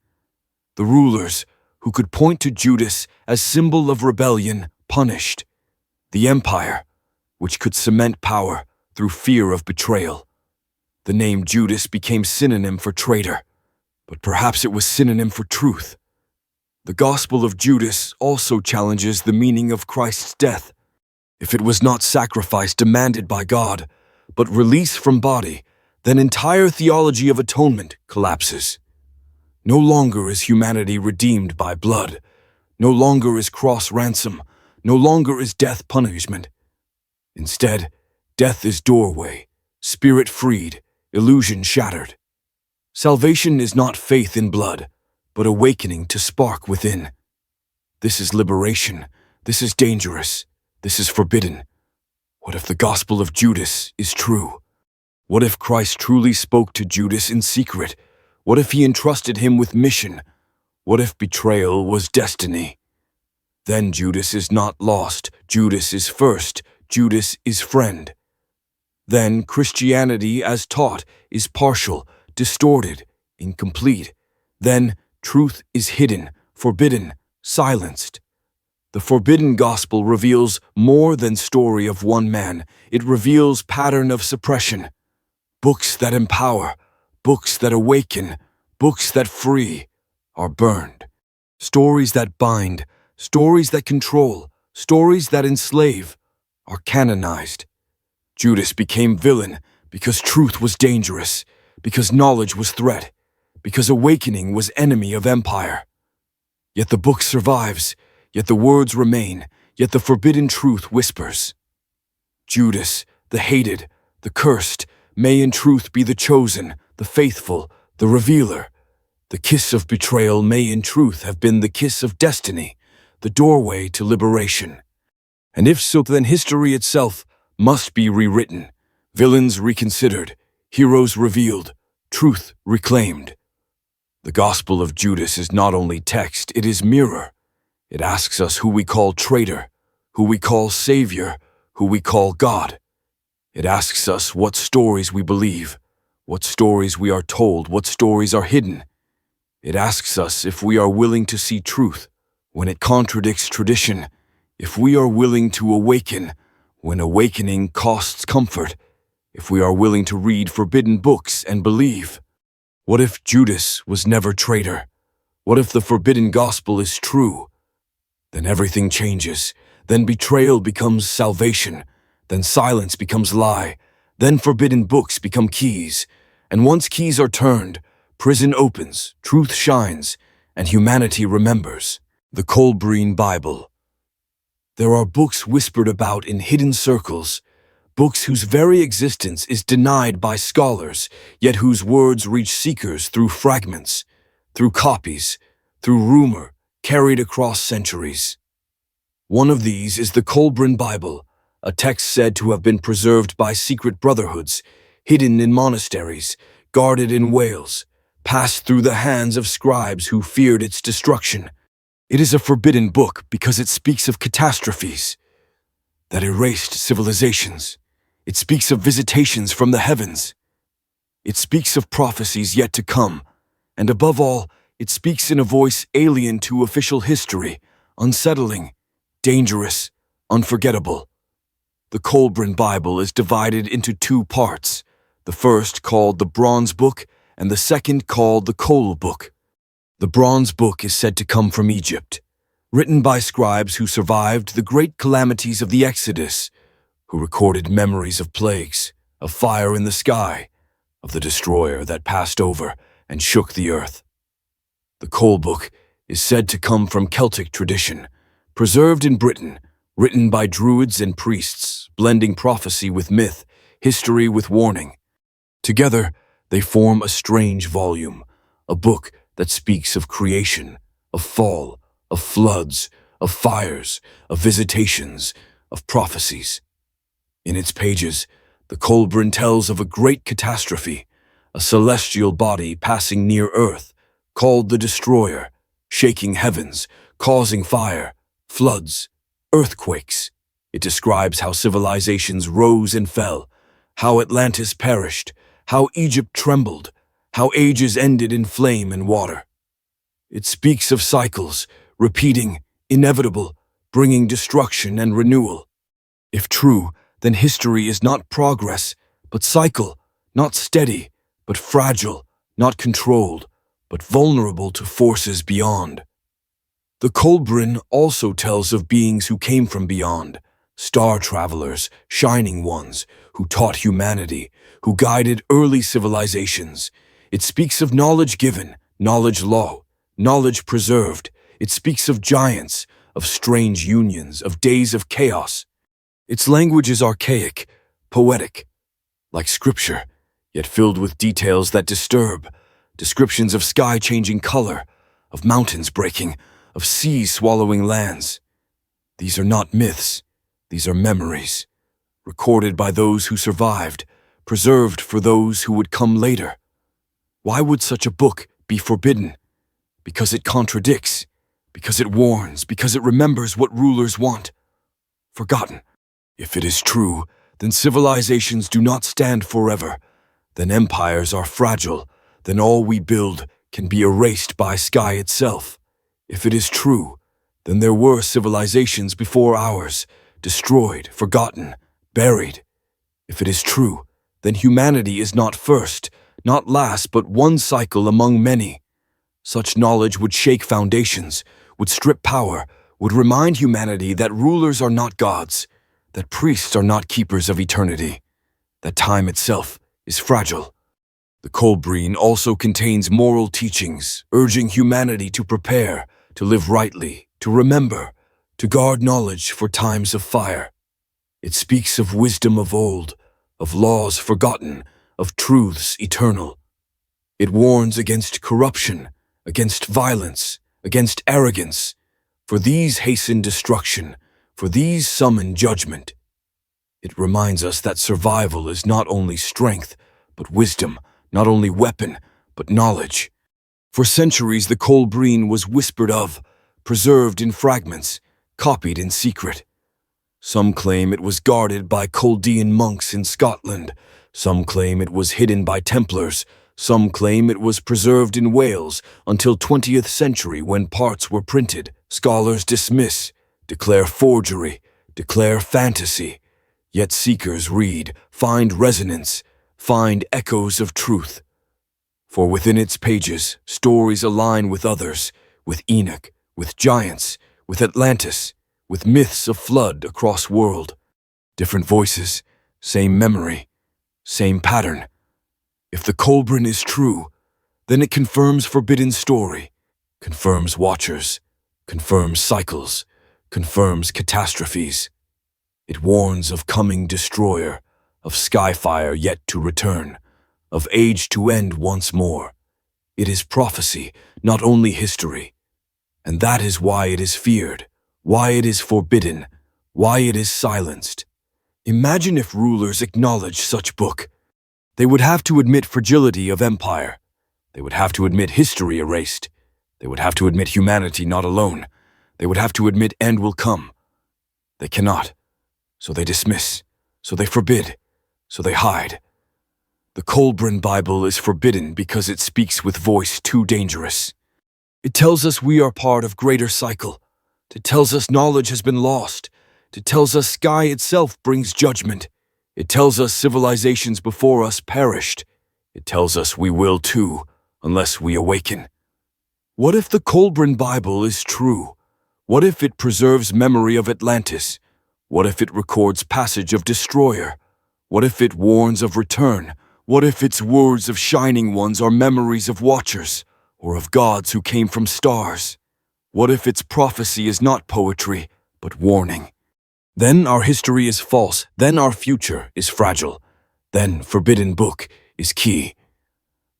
The rulers, who could point to Judas as symbol of rebellion, punished. The empire, which could cement power through fear of betrayal. The name Judas became synonym for traitor, but perhaps it was synonym for truth. The Gospel of Judas also challenges the meaning of Christ's death. If it was not sacrifice demanded by God, but release from body, then entire theology of atonement collapses. No longer is humanity redeemed by blood. No longer is cross ransom. No longer is death punishment. Instead, death is doorway, spirit freed, illusion shattered. Salvation is not faith in blood, but awakening to spark within. This is liberation. This is dangerous. This is forbidden. What if the Gospel of Judas is true? What if Christ truly spoke to Judas in secret? What if he entrusted him with mission? What if betrayal was destiny? Then Judas is not lost. Judas is first. Judas is friend. Then Christianity as taught is partial, distorted, incomplete. Then truth is hidden, forbidden, silenced. The forbidden gospel reveals more than story of one man. It reveals pattern of suppression. Books that empower, books that awaken, books that free are burned. Stories that bind, stories that control, stories that enslave are canonized. Judas became villain because truth was dangerous, because knowledge was threat, because awakening was enemy of empire. Yet the book survives, yet the words remain, yet the forbidden truth whispers. Judas, the hated, the cursed, may in truth be the chosen, the faithful, the revealer. The kiss of betrayal may in truth have been the kiss of destiny, the doorway to liberation. And if so, then history itself must be rewritten, villains reconsidered, heroes revealed, truth reclaimed. The Gospel of Judas is not only text, it is mirror. It asks us who we call traitor, who we call savior, who we call God. It asks us what stories we believe, what stories we are told, what stories are hidden. It asks us if we are willing to see truth when it contradicts tradition, if we are willing to awaken when awakening costs comfort, if we are willing to read forbidden books and believe. What if Judas was never traitor? What if the forbidden gospel is true? Then everything changes. Then betrayal becomes salvation. Then silence becomes lie. Then forbidden books become keys. And once keys are turned, prison opens, truth shines, and humanity remembers. The Colbreen Bible. There are books whispered about in hidden circles, books whose very existence is denied by scholars, yet whose words reach seekers through fragments, through copies, through rumor, carried across centuries. One of these is the Colbreen Bible, a text said to have been preserved by secret brotherhoods, hidden in monasteries, guarded in Wales, passed through the hands of scribes who feared its destruction. It is a forbidden book because it speaks of catastrophes that erased civilizations. It speaks of visitations from the heavens. It speaks of prophecies yet to come, and above all, it speaks in a voice alien to official history, unsettling, dangerous, unforgettable. The Colbreen Bible is divided into two parts, the first called the Bronze Book and the second called the Coal Book. The Bronze Book is said to come from Egypt, written by scribes who survived the great calamities of the Exodus, who recorded memories of plagues, of fire in the sky, of the destroyer that passed over and shook the earth. The Coal Book is said to come from Celtic tradition, preserved in Britain, written by druids and priests, blending prophecy with myth, history with warning. Together, they form a strange volume, a book that speaks of creation, of fall, of floods, of fires, of visitations, of prophecies. In its pages, the Colbreen tells of a great catastrophe, a celestial body passing near Earth, called the Destroyer, shaking heavens, causing fire, floods, earthquakes. It describes how civilizations rose and fell, how Atlantis perished, how Egypt trembled, how ages ended in flame and water. It speaks of cycles, repeating, inevitable, bringing destruction and renewal. If true, then history is not progress, but cycle, not steady, but fragile, not controlled, but vulnerable to forces beyond. The Colbreen also tells of beings who came from beyond, star travelers, shining ones, who taught humanity, who guided early civilizations. It speaks of knowledge given, knowledge law, knowledge preserved. It speaks of giants, of strange unions, of days of chaos. Its language is archaic, poetic, like scripture, yet filled with details that disturb, descriptions of sky changing color, of mountains breaking, of seas swallowing lands. These are not myths, these are memories, recorded by those who survived, preserved for those who would come later. Why would such a book be forbidden? Because it contradicts, because it warns, because it remembers what rulers want. Forgotten. If it is true, then civilizations do not stand forever. Then empires are fragile. Then all we build can be erased by sky itself. If it is true, then there were civilizations before ours, destroyed, forgotten, buried. If it is true, then humanity is not first, not last, but one cycle among many. Such knowledge would shake foundations, would strip power, would remind humanity that rulers are not gods, that priests are not keepers of eternity, that time itself is fragile. The Colbreen also contains moral teachings, urging humanity to prepare, to live rightly, to remember, to guard knowledge for times of fire. It speaks of wisdom of old, of laws forgotten, of truths eternal. It warns against corruption, against violence, against arrogance, for these hasten destruction, for these summon judgment. It reminds us that survival is not only strength, but wisdom, not only weapon, but knowledge. For centuries, the Colbreen was whispered of, preserved in fragments, copied in secret. Some claim it was guarded by Chaldean monks in Scotland. Some claim it was hidden by Templars. Some claim it was preserved in Wales until 20th century when parts were printed. Scholars dismiss, declare forgery, declare fantasy. Yet seekers read, find resonance, find echoes of truth. For within its pages, stories align with others, with Enoch, with giants, with Atlantis, with myths of flood across world. Different voices, same memory, same pattern. If the Colbreen is true, then it confirms forbidden story, confirms watchers, confirms cycles, confirms catastrophes. It warns of coming destroyer, of skyfire yet to return, of age to end once more. It is prophecy, not only history. And that is why it is feared, why it is forbidden, why it is silenced. Imagine if rulers acknowledged such book. They would have to admit fragility of empire. They would have to admit history erased. They would have to admit humanity not alone. They would have to admit end will come. They cannot. So they dismiss. So they forbid. So they hide. The Colbreen Bible is forbidden because it speaks with voice too dangerous. It tells us we are part of greater cycle. It tells us knowledge has been lost. It tells us sky itself brings judgment. It tells us civilizations before us perished. It tells us we will too, unless we awaken. What if the Colbreen Bible is true? What if it preserves memory of Atlantis? What if it records passage of destroyer? What if it warns of return? What if its words of shining ones are memories of watchers, or of gods who came from stars? What if its prophecy is not poetry, but warning? Then our history is false, then our future is fragile, then forbidden book is key.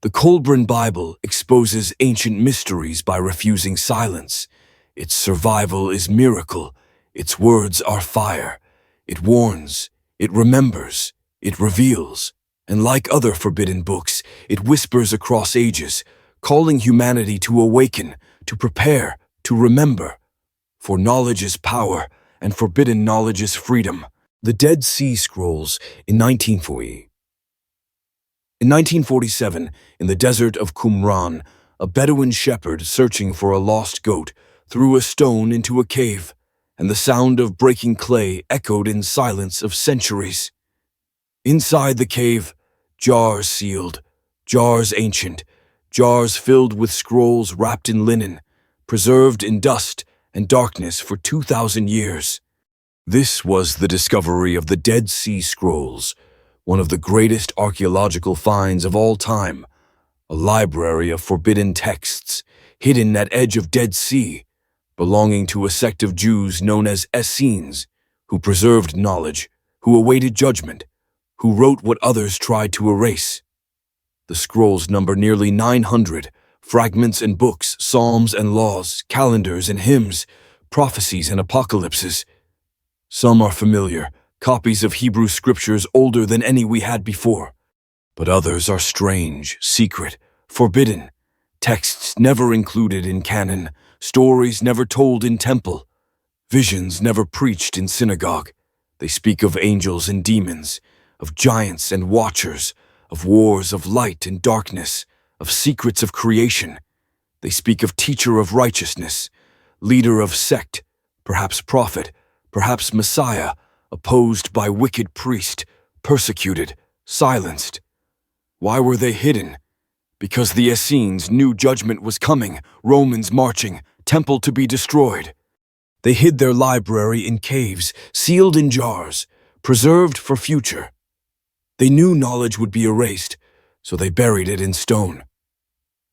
The Colbreen Bible exposes ancient mysteries by refusing silence. Its survival is miracle. Its words are fire. It warns, it remembers, it reveals. And like other forbidden books, it whispers across ages, calling humanity to awaken, to prepare, to remember. For knowledge is power, and forbidden knowledge is freedom. The Dead Sea Scrolls in 1940. In 1947, in the desert of Qumran, a Bedouin shepherd searching for a lost goat threw a stone into a cave, and the sound of breaking clay echoed in silence of centuries. Inside the cave, jars sealed, jars ancient, jars filled with scrolls wrapped in linen, preserved in dust and darkness for 2,000 years. This was the discovery of the Dead Sea Scrolls, one of the greatest archaeological finds of all time, a library of forbidden texts hidden at edge of Dead Sea, belonging to a sect of Jews known as Essenes, who preserved knowledge, who awaited judgment, who wrote what others tried to erase. The scrolls number nearly 900, fragments and books, psalms and laws, calendars and hymns, prophecies and apocalypses. Some are familiar, copies of Hebrew scriptures older than any we had before. But others are strange, secret, forbidden, texts never included in canon, stories never told in temple, visions never preached in synagogue. They speak of angels and demons, of giants and watchers, of wars of light and darkness, of secrets of creation. They speak of teacher of righteousness, leader of sect, perhaps prophet, perhaps Messiah, opposed by wicked priest, persecuted, silenced. Why were they hidden? Because the Essenes knew judgment was coming, Romans marching, temple to be destroyed. They hid their library in caves, sealed in jars, preserved for future. They knew knowledge would be erased, so they buried it in stone.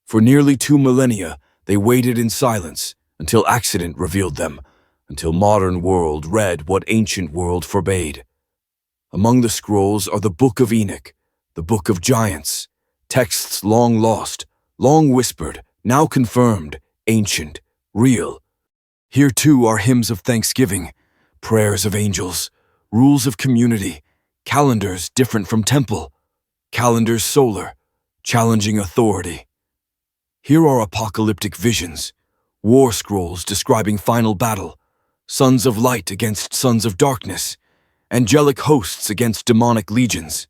For nearly 2 millennia, they waited in silence until accident revealed them, until modern world read what ancient world forbade. Among the scrolls are the Book of Enoch, the Book of Giants, texts long lost, long whispered, now confirmed, ancient, real. Here too are hymns of thanksgiving, prayers of angels, rules of community, calendars different from temple, calendars solar, challenging authority. Here are apocalyptic visions, war scrolls describing final battle, sons of light against sons of darkness, angelic hosts against demonic legions.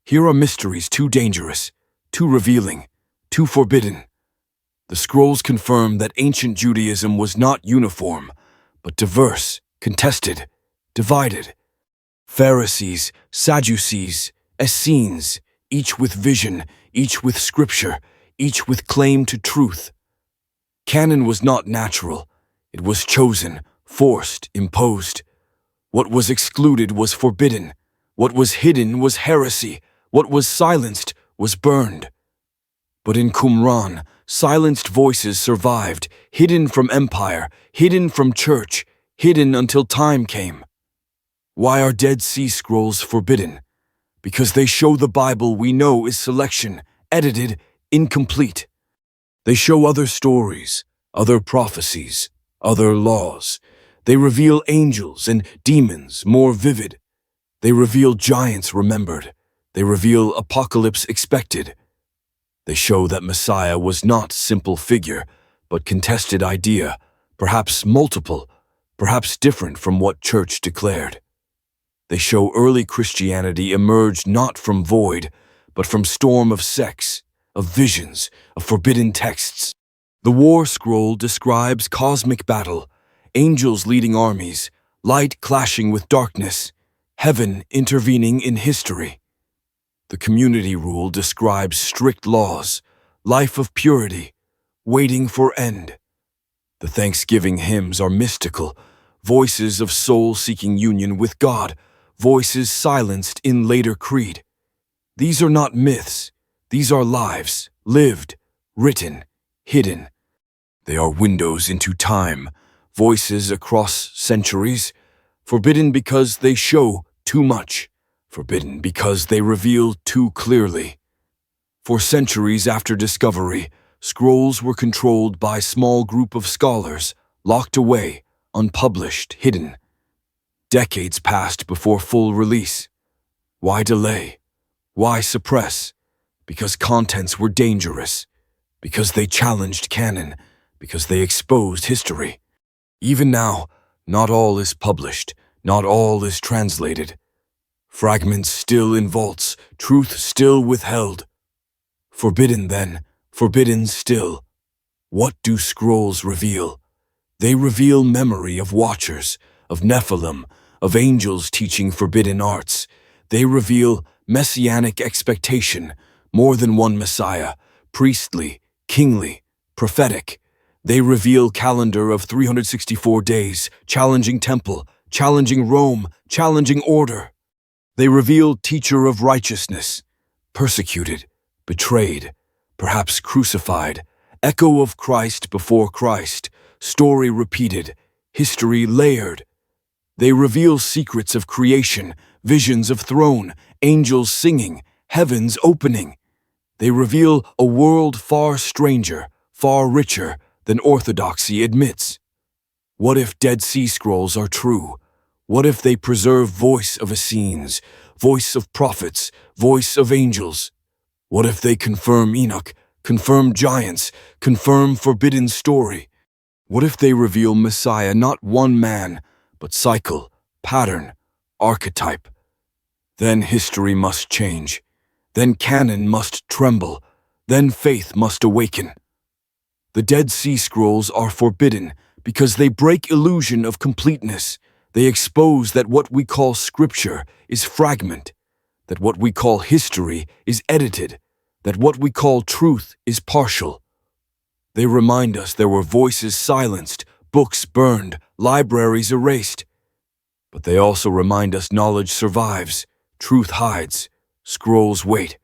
Here are mysteries too dangerous, too revealing, too forbidden. The scrolls confirm that ancient Judaism was not uniform, but diverse, contested, divided. Pharisees, Sadducees, Essenes, each with vision, each with scripture, each with claim to truth. Canon was not natural. It was chosen, forced, imposed. What was excluded was forbidden. What was hidden was heresy. What was silenced was burned. But in Qumran, silenced voices survived, hidden from empire, hidden from church, hidden until time came. Why are Dead Sea Scrolls forbidden? Because they show the Bible we know is selection, edited, incomplete. They show other stories, other prophecies, other laws. They reveal angels and demons more vivid. They reveal giants remembered. They reveal apocalypse expected. They show that Messiah was not simple figure, but contested idea, perhaps multiple, perhaps different from what church declared. They show early Christianity emerged not from void, but from storm of sects, of visions, of forbidden texts. The war scroll describes cosmic battle, angels leading armies, light clashing with darkness, heaven intervening in history. The community rule describes strict laws, life of purity, waiting for end. The Thanksgiving hymns are mystical, voices of soul-seeking union with God, voices silenced in later creed. These are not myths. These are lives, lived, written, hidden. They are windows into time, voices across centuries, forbidden because they show too much, forbidden because they reveal too clearly. For centuries after discovery, scrolls were controlled by a small group of scholars, locked away, unpublished, hidden. Decades passed before full release. Why delay? Why suppress? Because contents were dangerous, because they challenged canon, because they exposed history. Even now, not all is published, not all is translated. Fragments still in vaults, truth still withheld. Forbidden then, forbidden still. What do scrolls reveal? They reveal memory of watchers, of Nephilim, of angels teaching forbidden arts. They reveal messianic expectation, more than one Messiah, priestly, kingly, prophetic. They reveal calendar of 364 days, challenging temple, challenging Rome, challenging order. They reveal teacher of righteousness, persecuted, betrayed, perhaps crucified, echo of Christ before Christ, story repeated, history layered. They reveal secrets of creation, visions of throne, angels singing, heavens opening. They reveal a world far stranger, far richer than orthodoxy admits. What if Dead Sea Scrolls are true? What if they preserve voice of Essenes, voice of prophets, voice of angels? What if they confirm Enoch, confirm giants, confirm forbidden story? What if they reveal Messiah not one man, but cycle, pattern, archetype? Then history must change. Then canon must tremble. Then faith must awaken. The Dead Sea Scrolls are forbidden because they break illusion of completeness. They expose that what we call scripture is fragment, that what we call history is edited, that what we call truth is partial. They remind us there were voices silenced, books burned, libraries erased. But they also remind us knowledge survives, truth hides, scrolls wait.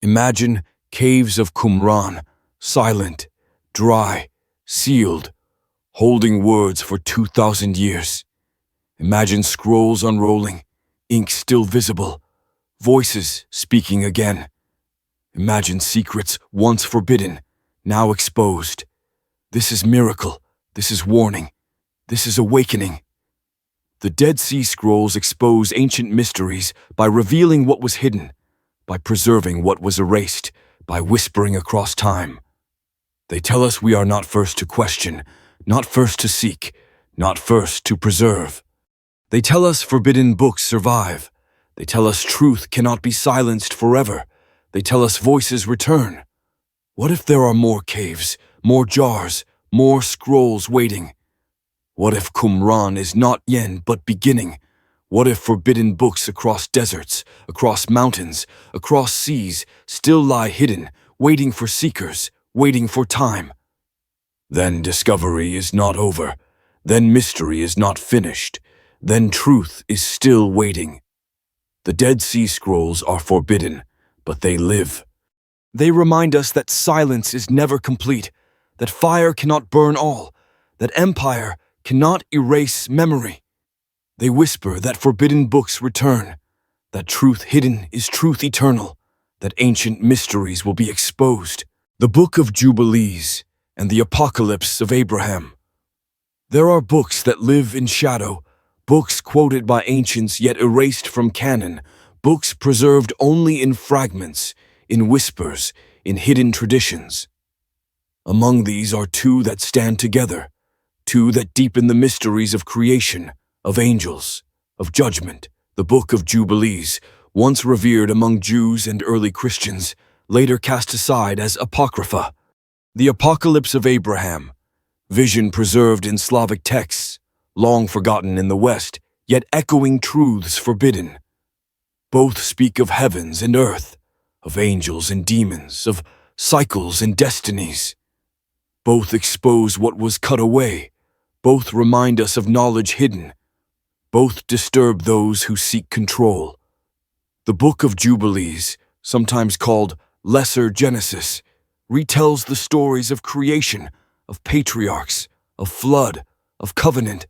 Imagine caves of Qumran, silent, dry, sealed, holding words for 2,000 years. Imagine scrolls unrolling, ink still visible, voices speaking again. Imagine secrets once forbidden, now exposed. This is miracle, this is warning, this is awakening. The Dead Sea Scrolls expose ancient mysteries by revealing what was hidden, by preserving what was erased, by whispering across time. They tell us we are not first to question, not first to seek, not first to preserve. They tell us forbidden books survive. They tell us truth cannot be silenced forever. They tell us voices return. What if there are more caves, more jars, more scrolls waiting? What if Qumran is not yen but beginning? What if forbidden books across deserts, across mountains, across seas still lie hidden, waiting for seekers, waiting for time? Then discovery is not over. Then mystery is not finished. Then truth is still waiting. The Dead Sea Scrolls are forbidden, but they live. They remind us that silence is never complete, that fire cannot burn all, that empire cannot erase memory. They whisper that forbidden books return, that truth hidden is truth eternal, that ancient mysteries will be exposed. The Book of Jubilees and the Apocalypse of Abraham. There are books that live in shadow, books quoted by ancients yet erased from canon, books preserved only in fragments, in whispers, in hidden traditions. Among these are two that stand together, two that deepen the mysteries of creation, of angels, of judgment. The Book of Jubilees, once revered among Jews and early Christians, later cast aside as apocrypha. The Apocalypse of Abraham, vision preserved in Slavic texts, long forgotten in the West, yet echoing truths forbidden. Both speak of heavens and earth, of angels and demons, of cycles and destinies. Both expose what was cut away. Both remind us of knowledge hidden. Both disturb those who seek control. The Book of Jubilees, sometimes called Lesser Genesis, retells the stories of creation, of patriarchs, of flood, of covenant.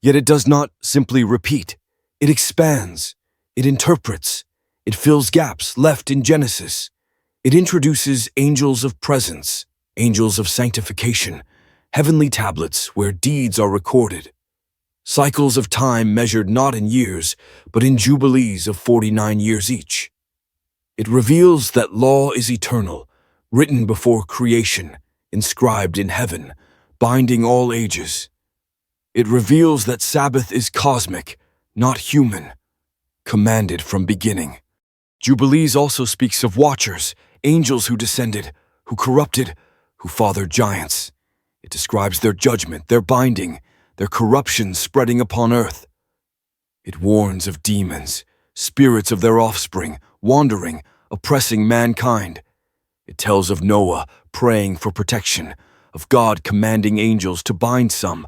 Yet it does not simply repeat. It expands. It interprets. It fills gaps left in Genesis. It introduces angels of presence, angels of sanctification, heavenly tablets where deeds are recorded, cycles of time measured not in years, but in jubilees of 49 years each. It reveals that law is eternal, written before creation, inscribed in heaven, binding all ages. It reveals that Sabbath is cosmic, not human, commanded from beginning. Jubilees also speaks of watchers, angels who descended, who corrupted, who fathered giants. It describes their judgment, their binding, their corruption spreading upon earth. It warns of demons, spirits of their offspring, wandering, oppressing mankind. It tells of Noah praying for protection, of God commanding angels to bind some,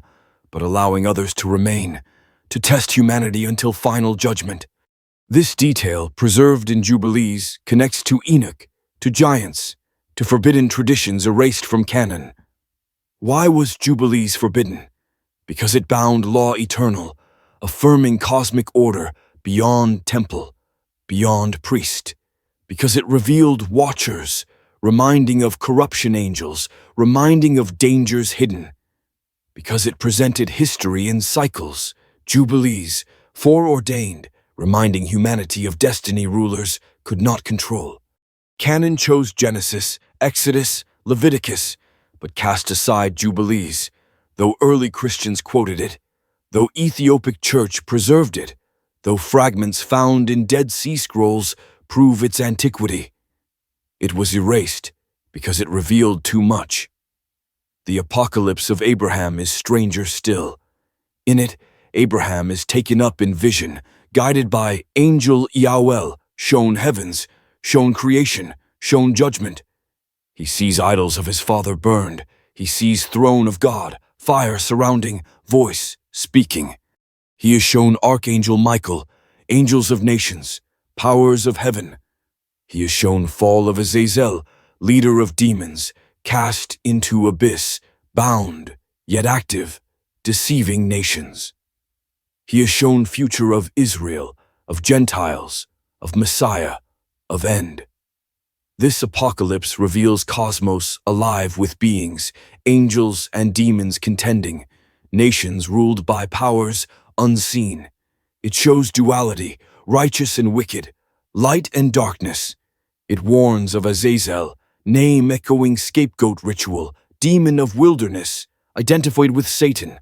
but allowing others to remain, to test humanity until final judgment. This detail, preserved in Jubilees, connects to Enoch, to giants, to forbidden traditions erased from canon. Why was Jubilees forbidden? Because it bound law eternal, affirming cosmic order beyond temple, beyond priest. Because it revealed watchers, reminding of corruption angels, reminding of dangers hidden. Because it presented history in cycles, Jubilees, foreordained, reminding humanity of destiny rulers could not control. Canon chose Genesis, Exodus, Leviticus, but cast aside Jubilees, though early Christians quoted it, though Ethiopic Church preserved it, though fragments found in Dead Sea Scrolls prove its antiquity. It was erased because it revealed too much. The Apocalypse of Abraham is stranger still. In it, Abraham is taken up in vision, guided by angel Yahweh, shown heavens, shown creation, shown judgment. He sees idols of his father burned. He sees throne of God, fire surrounding, voice speaking. He is shown Archangel Michael, angels of nations, powers of heaven. He is shown fall of Azazel, leader of demons, cast into abyss, bound, yet active, deceiving nations. He is shown future of Israel, of Gentiles, of Messiah, of end. This apocalypse reveals cosmos alive with beings, angels and demons contending, nations ruled by powers unseen. It shows duality, righteous and wicked, light and darkness. It warns of Azazel, name-echoing scapegoat ritual, demon of wilderness, identified with Satan.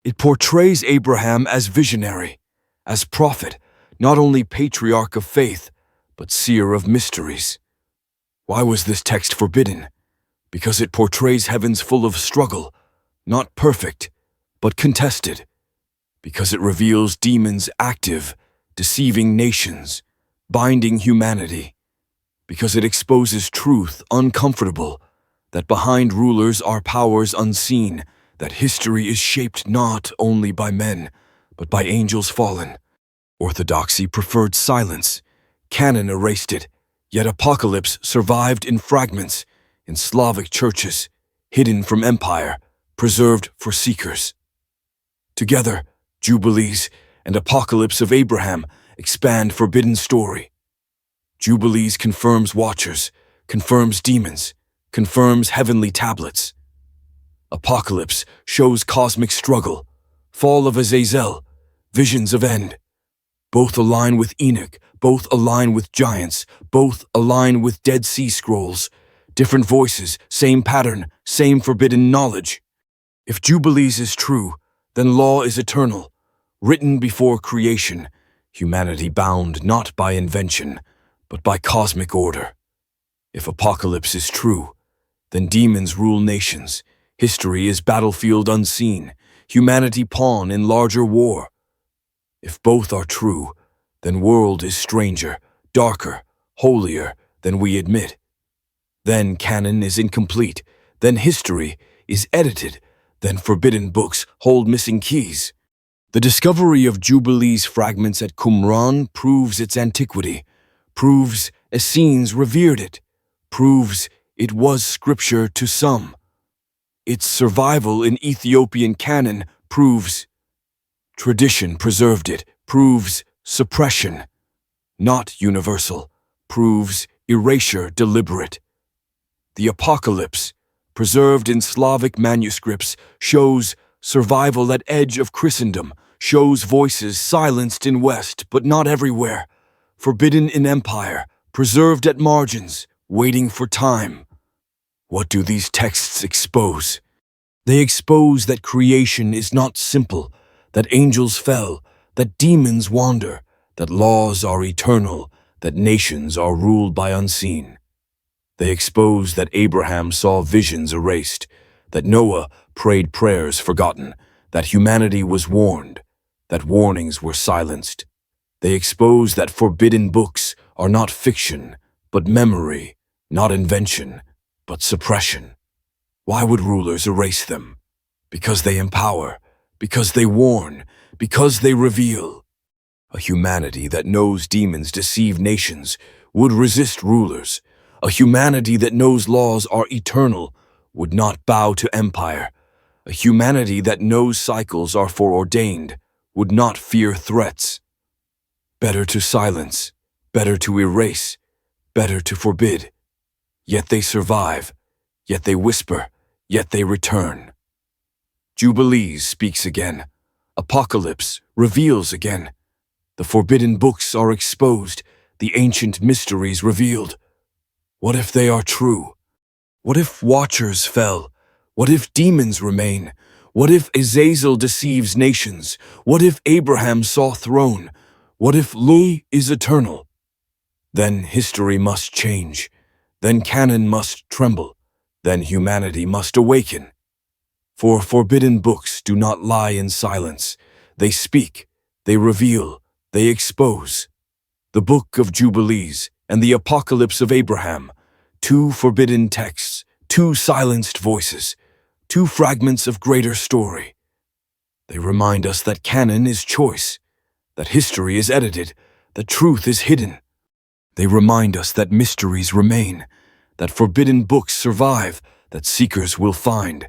It portrays Abraham as visionary, as prophet, not only patriarch of faith, but seer of mysteries. Why was this text forbidden? Because it portrays heavens full of struggle, not perfect, but contested. Because it reveals demons active, deceiving nations, binding humanity. Because it exposes truth uncomfortable, that behind rulers are powers unseen, that history is shaped not only by men, but by angels fallen. Orthodoxy preferred silence. Canon erased it, yet Apocalypse survived in fragments, in Slavic churches, hidden from empire, preserved for seekers. Together, Jubilees and Apocalypse of Abraham expand forbidden story. Jubilees confirms watchers, confirms demons, confirms heavenly tablets. Apocalypse shows cosmic struggle, fall of Azazel, visions of end. Both align with Enoch, both align with giants, both align with Dead Sea Scrolls. Different voices, same pattern, same forbidden knowledge. If Jubilees is true, then law is eternal, written before creation, humanity bound not by invention, but by cosmic order. If Apocalypse is true, then demons rule nations, history is battlefield unseen, humanity pawn in larger war. If both are true, then world is stranger, darker, holier than we admit. Then canon is incomplete, then history is edited, then forbidden books hold missing keys. The discovery of Jubilees fragments at Qumran proves its antiquity, proves Essenes revered it, proves it was scripture to some. Its survival in Ethiopian canon proves tradition preserved it, proves suppression, not universal, proves erasure deliberate. The Apocalypse, preserved in Slavic manuscripts, shows survival at edge of Christendom, shows voices silenced in West but not everywhere, forbidden in empire, preserved at margins, waiting for time. What do these texts expose? They expose that creation is not simple, that angels fell, that demons wander, that laws are eternal, that nations are ruled by unseen. They expose that Abraham saw visions erased, that Noah prayed prayers forgotten, that humanity was warned, that warnings were silenced. They expose that forbidden books are not fiction, but memory, not invention, but suppression. Why would rulers erase them? Because they empower, because they warn, because they reveal. A humanity that knows demons deceive nations would resist rulers. A humanity that knows laws are eternal would not bow to empire. A humanity that knows cycles are foreordained would not fear threats. Better to silence, better to erase, better to forbid. Yet they survive, yet they whisper, yet they return. Jubilees speaks again. Apocalypse reveals again. The forbidden books are exposed, the ancient mysteries revealed. What if they are true? What if watchers fell? What if demons remain? What if Azazel deceives nations? What if Abraham saw throne? What if Law is eternal? Then history must change. Then canon must tremble. Then humanity must awaken. For forbidden books do not lie in silence. They speak, they reveal, they expose. The Book of Jubilees and the Apocalypse of Abraham, two forbidden texts, two silenced voices, two fragments of greater story. They remind us that canon is choice, that history is edited, that truth is hidden. They remind us that mysteries remain, that forbidden books survive, that seekers will find.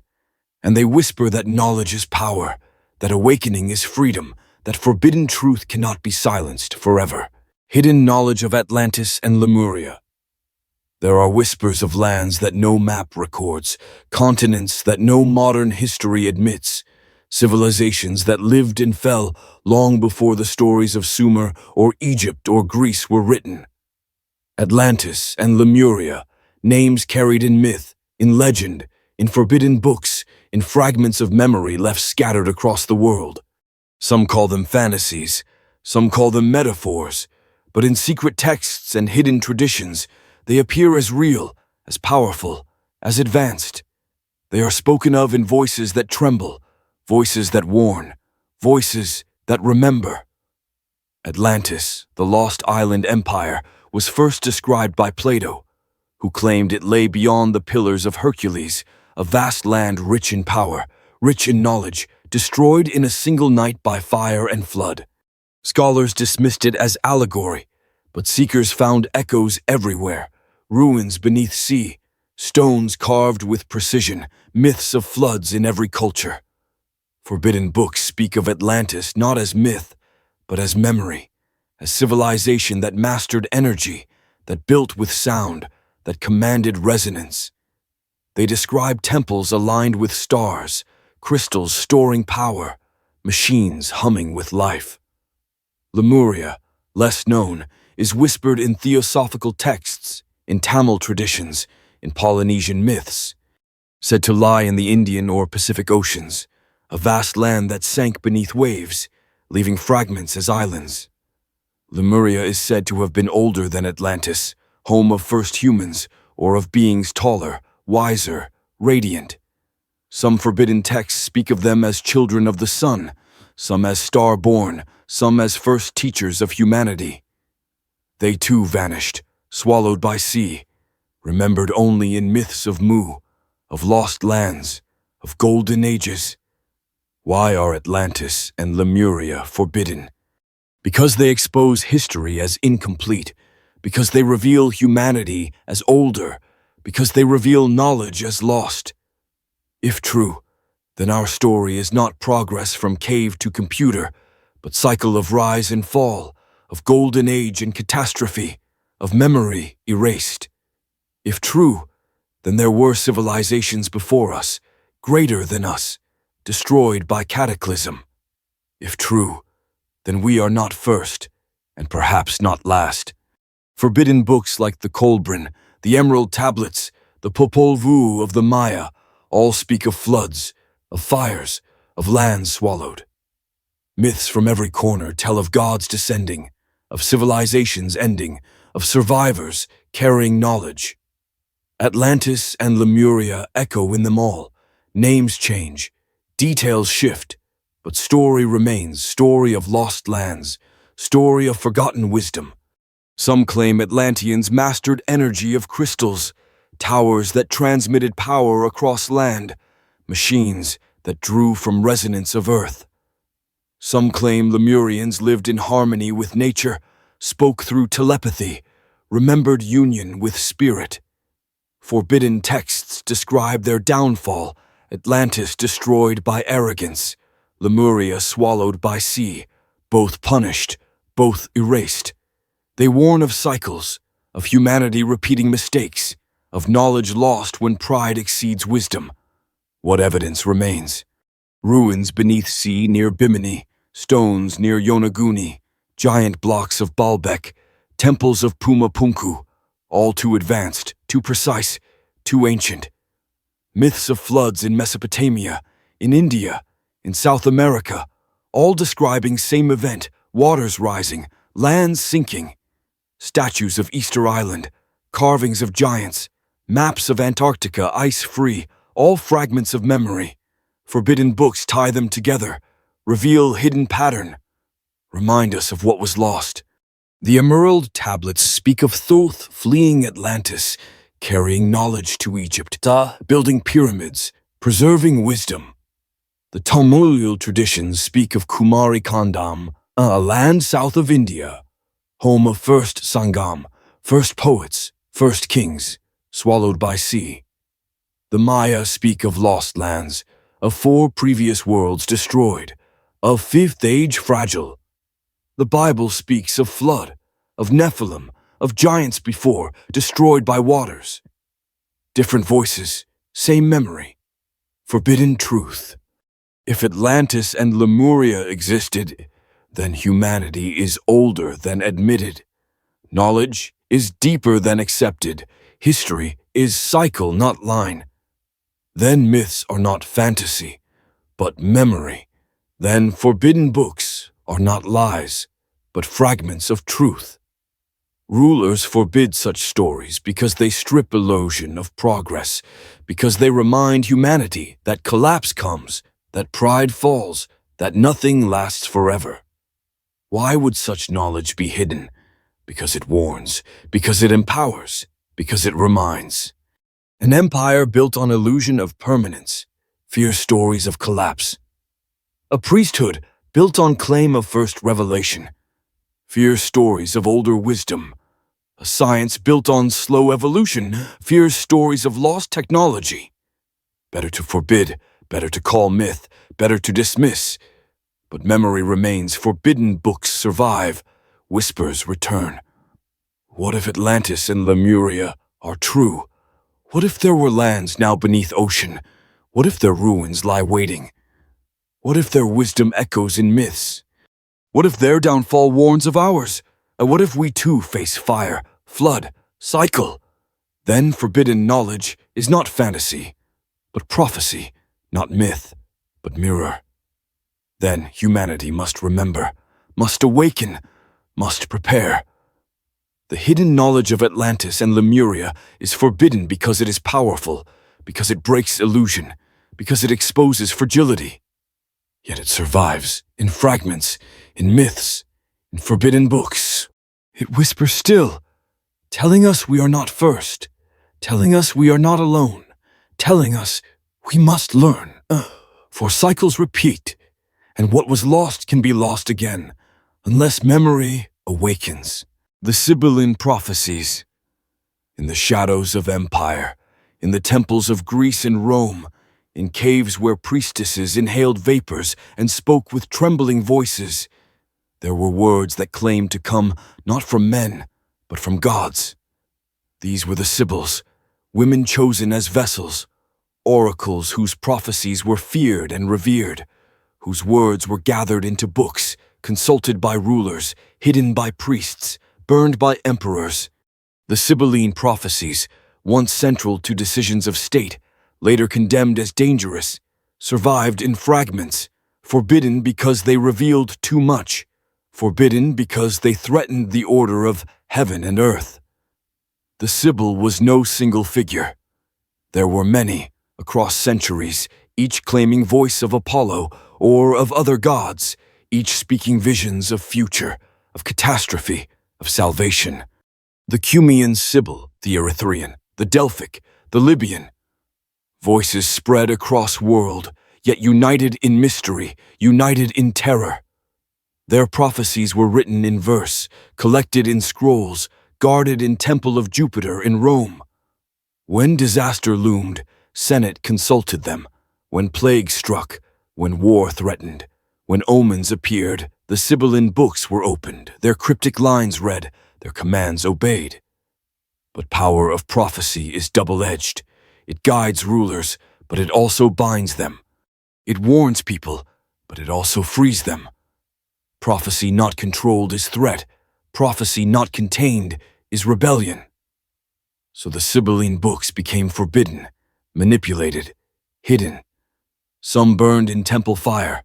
And they whisper that knowledge is power, that awakening is freedom, that forbidden truth cannot be silenced forever. Hidden knowledge of Atlantis and Lemuria. There are whispers of lands that no map records, continents that no modern history admits, civilizations that lived and fell long before the stories of Sumer or Egypt or Greece were written. Atlantis and Lemuria, names carried in myth, in legend, in forbidden books, in fragments of memory left scattered across the world. Some call them fantasies, some call them metaphors, but in secret texts and hidden traditions, they appear as real, as powerful, as advanced. They are spoken of in voices that tremble, voices that warn, voices that remember. Atlantis, the lost island empire, was first described by Plato, who claimed it lay beyond the Pillars of Hercules, a vast land rich in power, rich in knowledge, destroyed in a single night by fire and flood. Scholars dismissed it as allegory, but seekers found echoes everywhere, ruins beneath sea, stones carved with precision, myths of floods in every culture. Forbidden books speak of Atlantis not as myth, but as memory, as civilization that mastered energy, that built with sound, that commanded resonance. They describe temples aligned with stars, crystals storing power, machines humming with life. Lemuria, less known, is whispered in theosophical texts, in Tamil traditions, in Polynesian myths, said to lie in the Indian or Pacific Oceans, a vast land that sank beneath waves, leaving fragments as islands. Lemuria is said to have been older than Atlantis, home of first humans, or of beings taller, wiser, radiant. Some forbidden texts speak of them as children of the sun, some as star-born, some as first teachers of humanity. They too vanished, swallowed by sea, remembered only in myths of Mu, of lost lands, of golden ages. Why are Atlantis and Lemuria forbidden? Because they expose history as incomplete, because they reveal humanity as older, because they reveal knowledge as lost. If true, then our story is not progress from cave to computer, but cycle of rise and fall, of golden age and catastrophe, of memory erased. If true, then there were civilizations before us, greater than us, destroyed by cataclysm. If true, then we are not first, and perhaps not last. Forbidden books like the Kolbrin, the Emerald Tablets, the Popol Vuh of the Maya, all speak of floods, of fires, of lands swallowed. Myths from every corner tell of gods descending, of civilizations ending, of survivors carrying knowledge. Atlantis and Lemuria echo in them all. Names change, details shift, but story remains, story of lost lands, story of forgotten wisdom. Some claim Atlanteans mastered energy of crystals, towers that transmitted power across land, machines that drew from resonance of earth. Some claim Lemurians lived in harmony with nature, spoke through telepathy, remembered union with spirit. Forbidden texts describe their downfall, Atlantis destroyed by arrogance, Lemuria swallowed by sea, both punished, both erased. They warn of cycles, of humanity repeating mistakes, of knowledge lost when pride exceeds wisdom. What evidence remains? Ruins beneath sea near Bimini, stones near Yonaguni, giant blocks of Baalbek, temples of Pumapunku, all too advanced, too precise, too ancient. Myths of floods in Mesopotamia, in India, in South America, all describing same event, waters rising, lands sinking. Statues of Easter Island, carvings of giants, maps of Antarctica ice-free, all fragments of memory. Forbidden books tie them together, reveal hidden pattern, remind us of what was lost. The Emerald Tablets speak of Thoth fleeing Atlantis, carrying knowledge to Egypt, building pyramids, preserving wisdom. The Tamil traditions speak of Kumari Kandam, a land south of India, home of first Sangam, first poets, first kings, swallowed by sea. The Maya speak of lost lands, of 4 previous worlds destroyed, of 5th age fragile. The Bible speaks of flood, of Nephilim, of giants before, destroyed by waters. Different voices, same memory, forbidden truth. If Atlantis and Lemuria existed, then humanity is older than admitted. Knowledge is deeper than accepted. History is cycle, not line. Then myths are not fantasy, but memory. Then forbidden books are not lies, but fragments of truth. Rulers forbid such stories because they strip illusion of progress, because they remind humanity that collapse comes, that pride falls, that nothing lasts forever. Why would such knowledge be hidden? Because it warns, because it empowers, because it reminds. An empire built on illusion of permanence fears stories of collapse. A priesthood built on claim of first revelation fears stories of older wisdom. A science built on slow evolution fears stories of lost technology. Better to forbid, better to call myth, better to dismiss. But memory remains, forbidden books survive, whispers return. What if Atlantis and Lemuria are true? What if there were lands now beneath ocean? What if their ruins lie waiting? What if their wisdom echoes in myths? What if their downfall warns of ours? And what if we too face fire, flood, cycle? Then forbidden knowledge is not fantasy, but prophecy, not myth, but mirror. Then humanity must remember, must awaken, must prepare. The hidden knowledge of Atlantis and Lemuria is forbidden because it is powerful, because it breaks illusion, because it exposes fragility. Yet it survives in fragments, in myths, in forbidden books. It whispers still, telling us we are not first, telling us we are not alone, telling us we must learn. For cycles repeat, and what was lost can be lost again, unless memory awakens. The Sibylline prophecies. In the shadows of empire, in the temples of Greece and Rome, in caves where priestesses inhaled vapors and spoke with trembling voices, there were words that claimed to come not from men, but from gods. These were the Sibyls, women chosen as vessels, oracles whose prophecies were feared and revered, whose words were gathered into books, consulted by rulers, hidden by priests, burned by emperors. The Sibylline prophecies, once central to decisions of state, later condemned as dangerous, survived in fragments, forbidden because they revealed too much, forbidden because they threatened the order of heaven and earth. The Sibyl was no single figure. There were many, across centuries, each claiming voice of Apollo or of other gods, each speaking visions of future, of catastrophe, of salvation. The Cumaean Sibyl, the Erythraean, the Delphic, the Libyan. Voices spread across world, yet united in mystery, united in terror. Their prophecies were written in verse, collected in scrolls, guarded in Temple of Jupiter in Rome. When disaster loomed, Senate consulted them. When plague struck, when war threatened, when omens appeared, the Sibylline books were opened, their cryptic lines read, their commands obeyed. But power of prophecy is double-edged. It guides rulers, but it also binds them. It warns people, but it also frees them. Prophecy not controlled is threat. Prophecy not contained is rebellion. So the Sibylline books became forbidden, manipulated, hidden. Some burned in temple fire,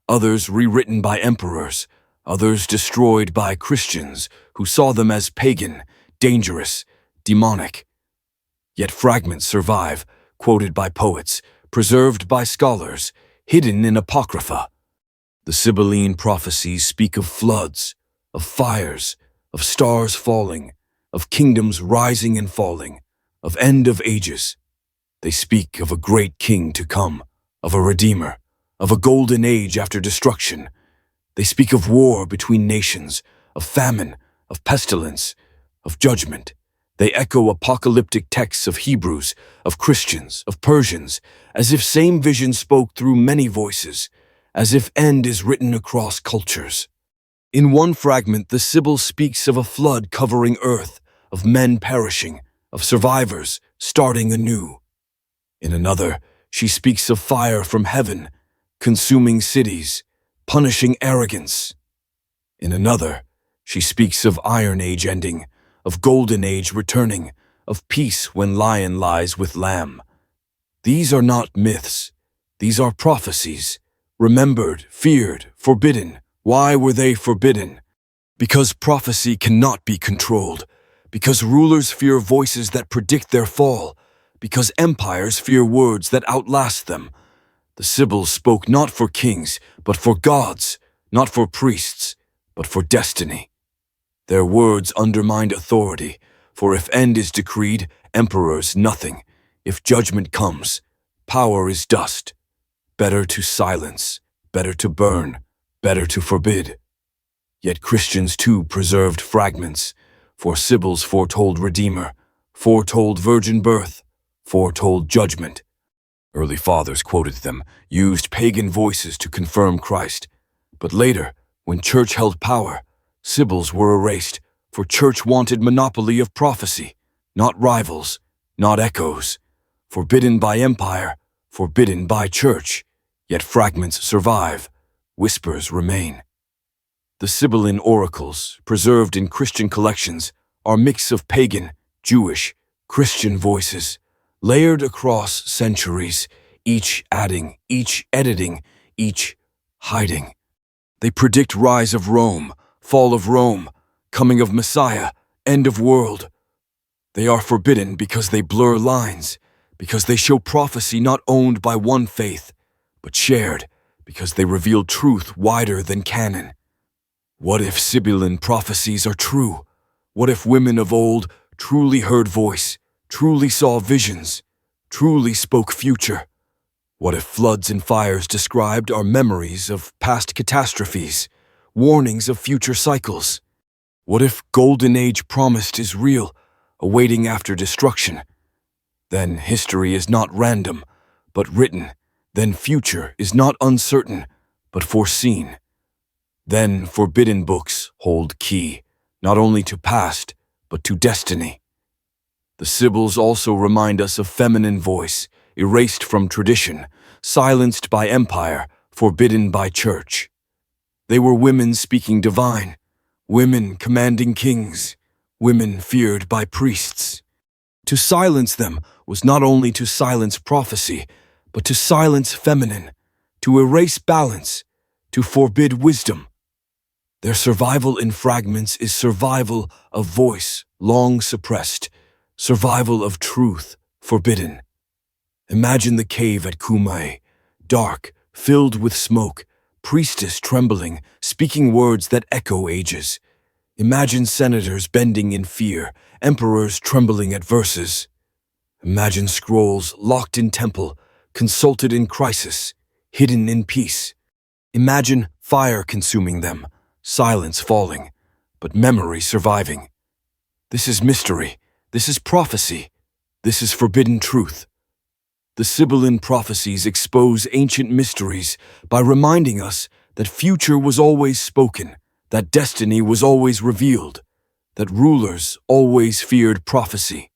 others rewritten by emperors, others destroyed by Christians who saw them as pagan, dangerous, demonic. Yet fragments survive, quoted by poets, preserved by scholars, hidden in apocrypha. The Sibylline prophecies speak of floods, of fires, of stars falling, of kingdoms rising and falling, of end of ages. They speak of a great king to come, of a redeemer, of a golden age after destruction. They speak of war between nations, of famine, of pestilence, of judgment. They echo apocalyptic texts of Hebrews, of Christians, of Persians, as if same vision spoke through many voices, as if end is written across cultures. In one fragment, the Sibyl speaks of a flood covering earth, of men perishing, of survivors starting anew. In another, she speaks of fire from heaven, consuming cities, punishing arrogance. In another, she speaks of Iron Age ending, of Golden Age returning, of peace when lion lies with lamb. These are not myths. These are prophecies, remembered, feared, forbidden. Why were they forbidden? Because prophecy cannot be controlled, because rulers fear voices that predict their fall, because empires fear words that outlast them. The Sibyls spoke not for kings, but for gods, not for priests, but for destiny. Their words undermined authority, for if end is decreed, emperors nothing. If judgment comes, power is dust. Better to silence, better to burn, better to forbid. Yet Christians too preserved fragments, for Sibyls foretold Redeemer, foretold virgin birth, foretold judgment. Early fathers quoted them, used pagan voices to confirm Christ. But later, when church held power, Sibyls were erased, for church wanted monopoly of prophecy, not rivals, not echoes. Forbidden by empire, forbidden by church, yet fragments survive, whispers remain. The Sibylline oracles, preserved in Christian collections, are a mix of pagan, Jewish, Christian voices, layered across centuries, each adding, each editing, each hiding. They predict rise of Rome, fall of Rome, coming of Messiah, end of world. They are forbidden because they blur lines, because they show prophecy not owned by one faith, but shared, because they reveal truth wider than canon. What if Sibylline prophecies are true? What if women of old truly heard voice, truly saw visions, truly spoke future? What if floods and fires described are memories of past catastrophes, warnings of future cycles? What if Golden Age promised is real, awaiting after destruction? Then history is not random, but written. Then future is not uncertain, but foreseen. Then forbidden books hold key, not only to past, but to destiny. The Sibyls also remind us of feminine voice, erased from tradition, silenced by empire, forbidden by church. They were women speaking divine, women commanding kings, women feared by priests. To silence them was not only to silence prophecy, but to silence feminine, to erase balance, to forbid wisdom. Their survival in fragments is survival of voice long suppressed, survival of truth forbidden. Imagine the cave at Cumae, dark, filled with smoke, priestess trembling, speaking words that echo ages. Imagine senators bending in fear, emperors trembling at verses. Imagine scrolls locked in temple, consulted in crisis, hidden in peace. Imagine fire consuming them, silence falling, but memory surviving. This is mystery, this is prophecy, this is forbidden truth. The Sibylline prophecies expose ancient mysteries by reminding us that future was always spoken, that destiny was always revealed, that rulers always feared prophecy.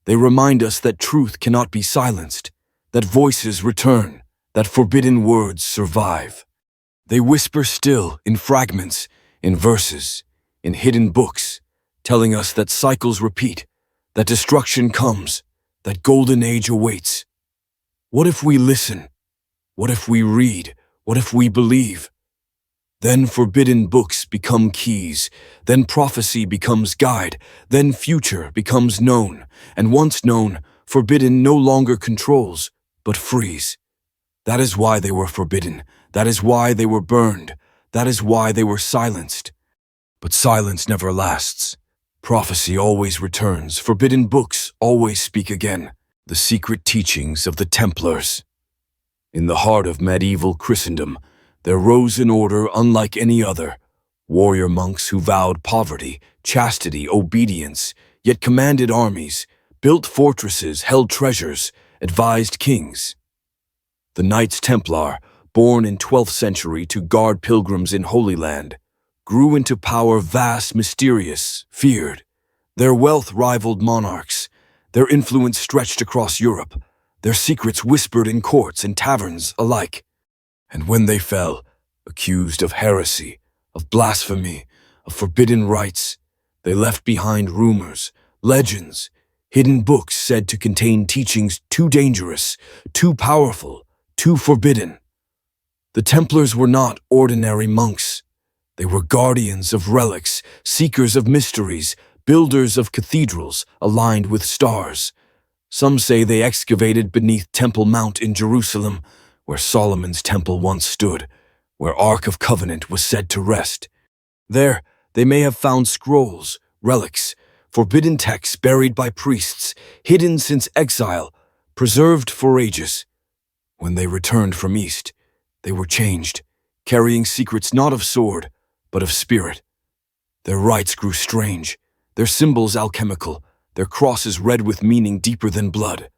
They remind us that truth cannot be silenced, that voices return, that forbidden words survive. They whisper still in fragments, in verses, in hidden books, telling us that cycles repeat, that destruction comes, that golden age awaits. What if we listen? What if we read? What if we believe? Then forbidden books become keys, then prophecy becomes guide, then future becomes known, and once known, forbidden no longer controls, but frees. That is why they were forbidden. That is why they were burned. That is why they were silenced. But silence never lasts. Prophecy always returns. Forbidden books always speak again. The secret teachings of the Templars. In the heart of medieval Christendom, there rose an order unlike any other. Warrior monks who vowed poverty, chastity, obedience, yet commanded armies, built fortresses, held treasures, advised kings. The Knights Templar, born in 12th century to guard pilgrims in Holy Land, grew into power vast, mysterious, feared. Their wealth rivaled monarchs. Their influence stretched across Europe. Their secrets whispered in courts and taverns alike. And when they fell, accused of heresy, of blasphemy, of forbidden rites, they left behind rumors, legends, hidden books said to contain teachings too dangerous, too powerful, too forbidden. The Templars were not ordinary monks. They were guardians of relics, seekers of mysteries, builders of cathedrals aligned with stars. Some say they excavated beneath Temple Mount in Jerusalem, where Solomon's temple once stood, where Ark of Covenant was said to rest. There, they may have found scrolls, relics, forbidden texts buried by priests, hidden since exile, preserved for ages. When they returned from East, they were changed, carrying secrets not of sword, but of spirit. Their rites grew strange, their symbols alchemical, their crosses red with meaning deeper than blood.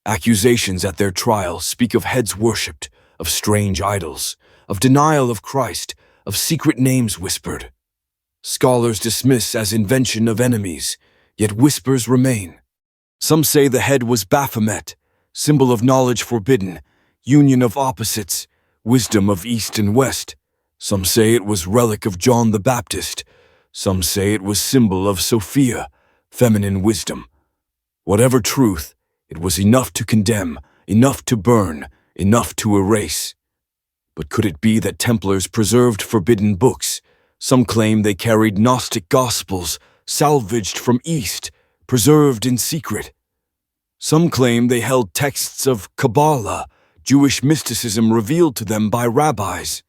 Accusations at their trial speak of heads worshipped, of strange idols, of denial of Christ, of secret names whispered. Scholars dismiss as invention of enemies, yet whispers remain. Some say the head was Baphomet, symbol of knowledge forbidden, union of opposites, wisdom of East and West. Some say it was relic of John the Baptist. Some say it was symbol of Sophia, feminine wisdom. Whatever truth, it was enough to condemn, enough to burn, enough to erase. But could it be that Templars preserved forbidden books? Some claim they carried Gnostic gospels, salvaged from East, preserved in secret. Some claim they held texts of Kabbalah, Jewish mysticism revealed to them by rabbis.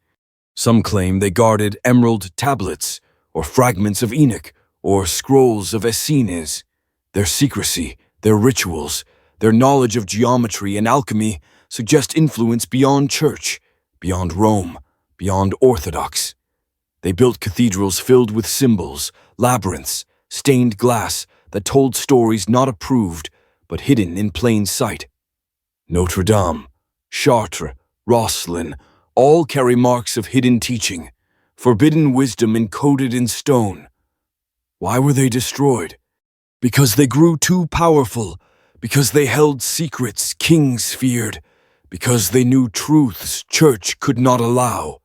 Some claim they guarded emerald tablets, or fragments of Enoch, or scrolls of Essenes. Their secrecy, their rituals, their knowledge of geometry and alchemy suggest influence beyond church, beyond Rome, beyond Orthodox. They built cathedrals filled with symbols, labyrinths, stained glass that told stories not approved, but hidden in plain sight. Notre Dame, Chartres, Rosslyn, all carry marks of hidden teaching, forbidden wisdom encoded in stone. Why were they destroyed? Because they grew too powerful, because they held secrets kings feared, because they knew truths church could not allow.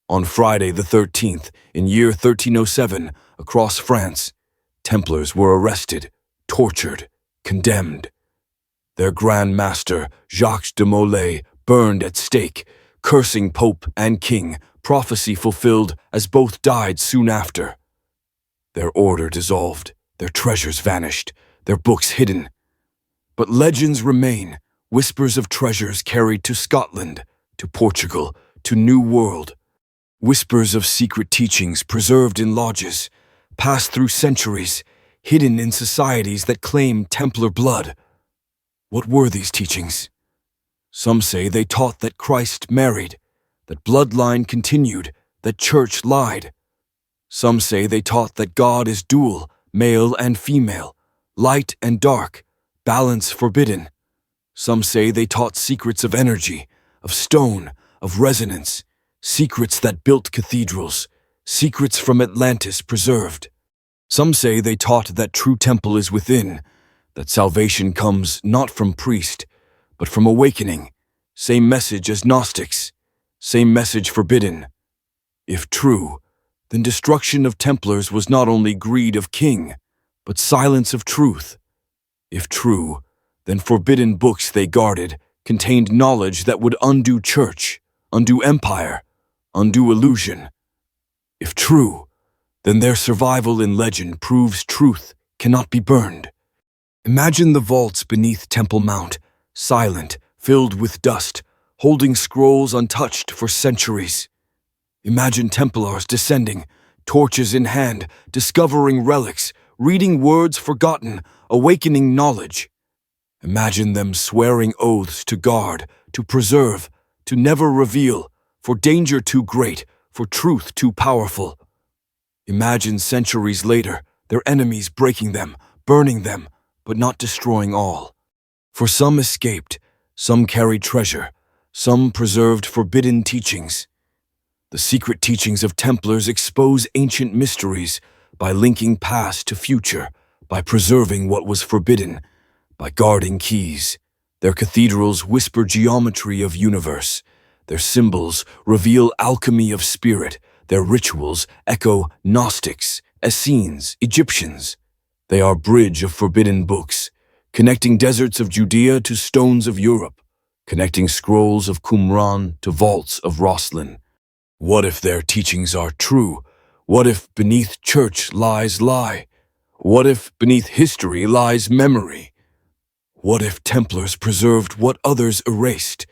On Friday the 13th, in year 1307, across France, Templars were arrested, tortured, condemned. Their Grand Master, Jacques de Molay, burned at stake, cursing Pope and King, prophecy fulfilled as both died soon after. Their order dissolved, their treasures vanished, their books hidden. But legends remain, whispers of treasures carried to Scotland, to Portugal, to New World. Whispers of secret teachings preserved in lodges, passed through centuries, hidden in societies that claim Templar blood. What were these teachings? Some say they taught that Christ married, that bloodline continued, that church lied. Some say they taught that God is dual, male and female, light and dark, balance forbidden. Some say they taught secrets of energy, of stone, of resonance, secrets that built cathedrals, secrets from Atlantis preserved. Some say they taught that true temple is within, that salvation comes not from priest, but from awakening. Same message as Gnostics, same message forbidden. If true, then destruction of Templars was not only greed of king, but silence of truth. If true, then forbidden books they guarded contained knowledge that would undo church, undo empire, undo illusion. If true, then their survival in legend proves truth cannot be burned. Imagine the vaults beneath Temple Mount, silent, filled with dust, holding scrolls untouched for centuries. Imagine Templars descending, torches in hand, discovering relics, reading words forgotten, awakening knowledge. Imagine them swearing oaths to guard, to preserve, to never reveal, for danger too great, for truth too powerful. Imagine centuries later, their enemies breaking them, burning them, but not destroying all. For some escaped, some carried treasure, some preserved forbidden teachings. The secret teachings of Templars expose ancient mysteries by linking past to future, by preserving what was forbidden, by guarding keys. Their cathedrals whisper geometry of universe, Their symbols reveal alchemy of spirit. Their rituals echo Gnostics, Essenes, Egyptians. They are bridge of forbidden books, connecting deserts of Judea to stones of Europe, connecting scrolls of Qumran to vaults of Roslin. What if their teachings are true? What if beneath church lies lie? What if beneath history lies memory? What if Templars preserved what others erased?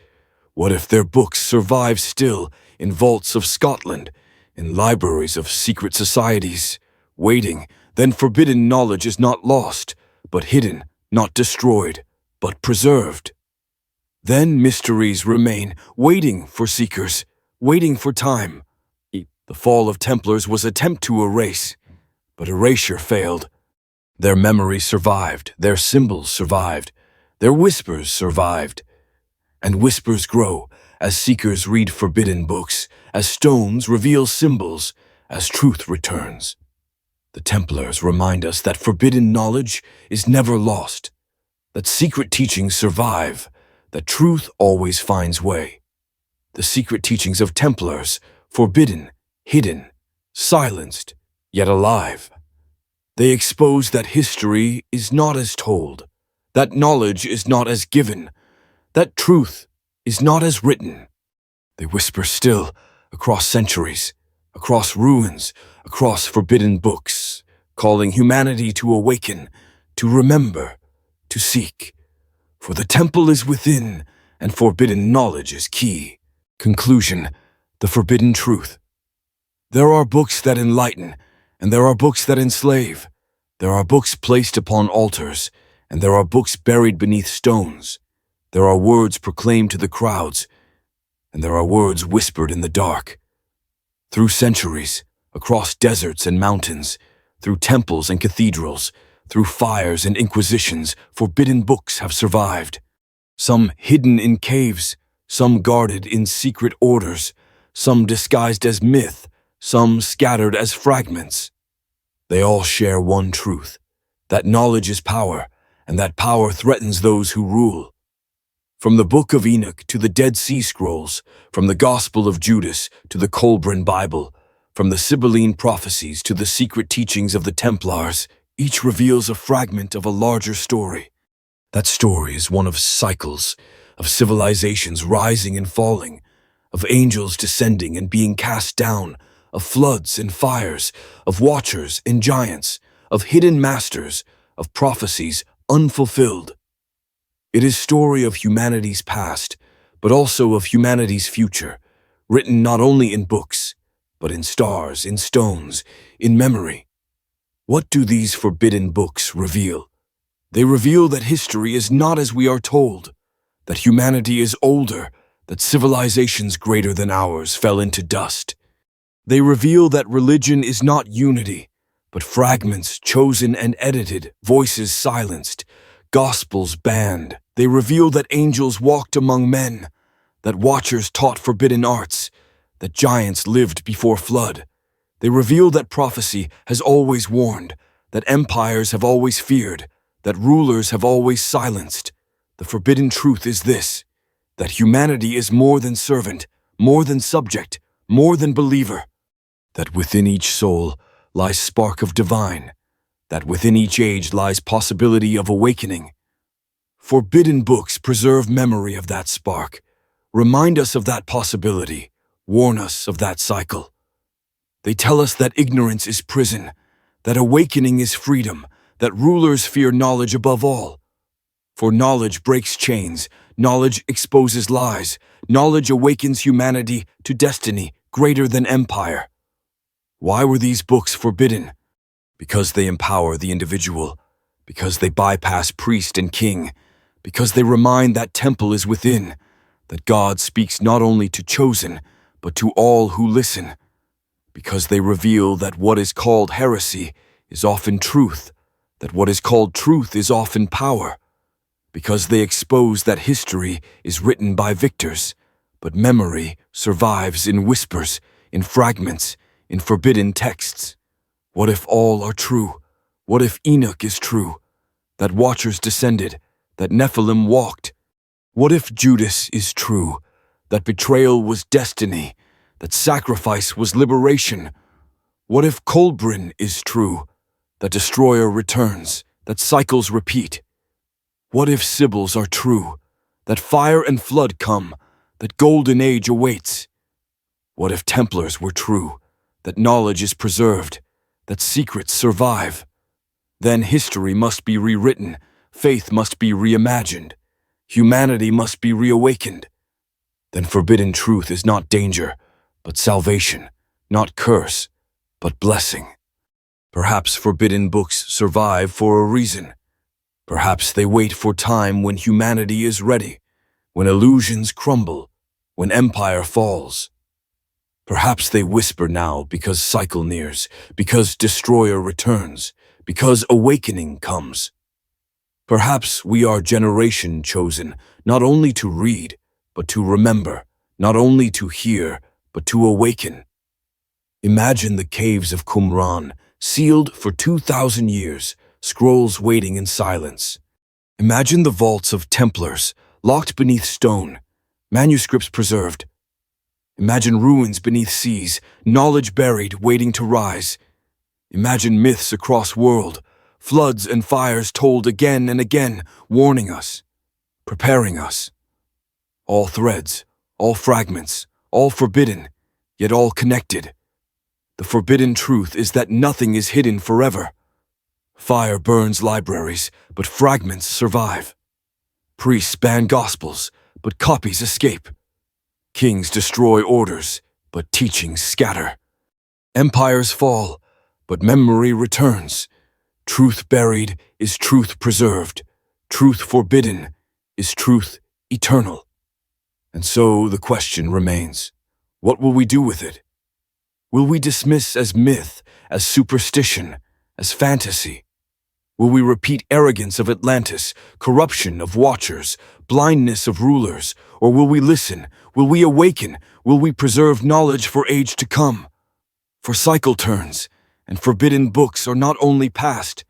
What if their books survive still in vaults of Scotland, in libraries of secret societies, waiting? Then forbidden knowledge is not lost, but hidden, not destroyed, but preserved. Then mysteries remain, waiting for seekers, waiting for time. The fall of Templars was an attempt to erase, but erasure failed. Their memory survived, their symbols survived, their whispers survived. And whispers grow as seekers read forbidden books, as stones reveal symbols, as truth returns. The Templars remind us that forbidden knowledge is never lost, that secret teachings survive, that truth always finds way. The secret teachings of Templars, forbidden, hidden, silenced, yet alive. They expose that history is not as told, that knowledge is not as given, that truth is not as written. They whisper still, across centuries, across ruins, across forbidden books, calling humanity to awaken, to remember, to seek. For the temple is within, and forbidden knowledge is key. Conclusion: the forbidden truth. There are books that enlighten, and there are books that enslave. There are books placed upon altars, and there are books buried beneath stones. There are words proclaimed to the crowds, and there are words whispered in the dark. Through centuries, across deserts and mountains, through temples and cathedrals, through fires and inquisitions, forbidden books have survived. Some hidden in caves, some guarded in secret orders, some disguised as myth, some scattered as fragments. They all share one truth, that knowledge is power, and that power threatens those who rule. From the Book of Enoch to the Dead Sea Scrolls, from the Gospel of Judas to the Colburn Bible, from the Sibylline prophecies to the secret teachings of the Templars, each reveals a fragment of a larger story. That story is one of cycles, of civilizations rising and falling, of angels descending and being cast down, of floods and fires, of watchers and giants, of hidden masters, of prophecies unfulfilled. It is a story of humanity's past, but also of humanity's future, written not only in books, but in stars, in stones, in memory. What do these forbidden books reveal? They reveal that history is not as we are told, that humanity is older, that civilizations greater than ours fell into dust. They reveal that religion is not unity, but fragments chosen and edited, voices silenced, gospels banned. They reveal that angels walked among men, that watchers taught forbidden arts, that giants lived before flood. They reveal that prophecy has always warned, that empires have always feared, that rulers have always silenced. The forbidden truth is this, that humanity is more than servant, more than subject, more than believer, that within each soul lies spark of divine, that within each age lies possibility of awakening. Forbidden books preserve memory of that spark, remind us of that possibility, warn us of that cycle. They tell us that ignorance is prison, that awakening is freedom, that rulers fear knowledge above all. For knowledge breaks chains, knowledge exposes lies, knowledge awakens humanity to destiny greater than empire. Why were these books forbidden? Because they empower the individual, because they bypass priest and king, because they remind that temple is within, that God speaks not only to chosen, but to all who listen, because they reveal that what is called heresy is often truth, that what is called truth is often power, because they expose that history is written by victors, but memory survives in whispers, in fragments, in forbidden texts. What if all are true? What if Enoch is true? That watchers descended, that Nephilim walked? What if Judas is true? that betrayal was destiny, that sacrifice was liberation? What if Colbrin is true, that destroyer returns, that cycles repeat? What if Sibyls are true, that fire and flood come, that golden age awaits? What if Templars were true, that knowledge is preserved, that secrets survive? Then history must be rewritten, faith must be reimagined, humanity must be reawakened. Then forbidden truth is not danger, but salvation, not curse, but blessing. Perhaps forbidden books survive for a reason. Perhaps they wait for time when humanity is ready, when illusions crumble, when empire falls. Perhaps they whisper now because cycle nears, because destroyer returns, because awakening comes. Perhaps we are generation chosen, not only to read, but to remember, not only to hear, but to awaken. Imagine the caves of Qumran, sealed for 2,000 years, scrolls waiting in silence. Imagine the vaults of Templars, locked beneath stone, manuscripts preserved. Imagine ruins beneath seas, knowledge buried, waiting to rise. Imagine myths across world, floods and fires told again and again, warning us, preparing us. All threads, all fragments, all forbidden, yet all connected. The forbidden truth is that nothing is hidden forever. Fire burns libraries, but fragments survive. Priests ban gospels, but copies escape. Kings destroy orders, but teachings scatter. Empires fall, but memory returns. Truth buried is truth preserved. Truth forbidden is truth eternal. And so the question remains, what will we do with it? Will we dismiss as myth, as superstition, as fantasy? Will we repeat arrogance of Atlantis, corruption of watchers, blindness of rulers, or will we listen? Will we awaken? Will we preserve knowledge for age to come? For cycle turns, and forbidden books are not only past,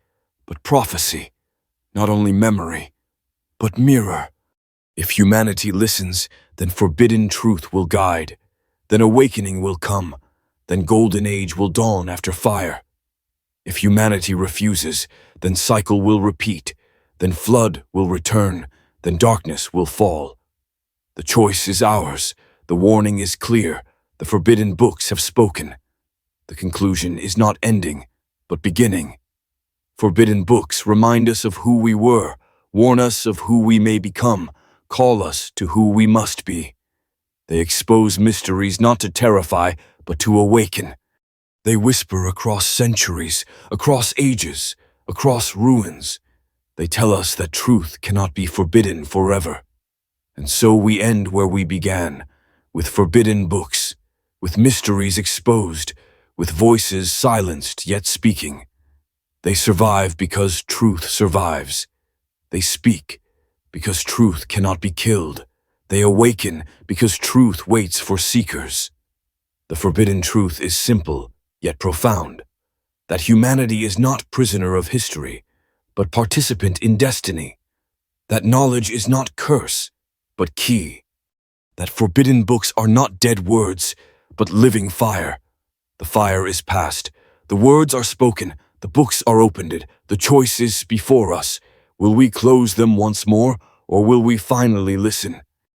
but prophecy, not only memory, but mirror. If humanity listens, then forbidden truth will guide, then awakening will come, then golden age will dawn after fire. If humanity refuses, then cycle will repeat, then flood will return, then darkness will fall. The choice is ours, the warning is clear, the forbidden books have spoken. The conclusion is not ending, but beginning. Forbidden books remind us of who we were, warn us of who we may become, call us to who we must be. They expose mysteries not to terrify, but to awaken. They whisper across centuries, across ages, across ruins. They tell us that truth cannot be forbidden forever. And so we end where we began, with forbidden books, with mysteries exposed, with voices silenced yet speaking. They survive because truth survives. They speak because truth cannot be killed. They awaken because truth waits for seekers. The forbidden truth is simple, yet profound, that humanity is not prisoner of history, but participant in destiny, that knowledge is not curse, but key, that forbidden books are not dead words, but living fire. The fire is past, the words are spoken, the books are opened, the choice is before us. Will we close them once more, or will we finally listen?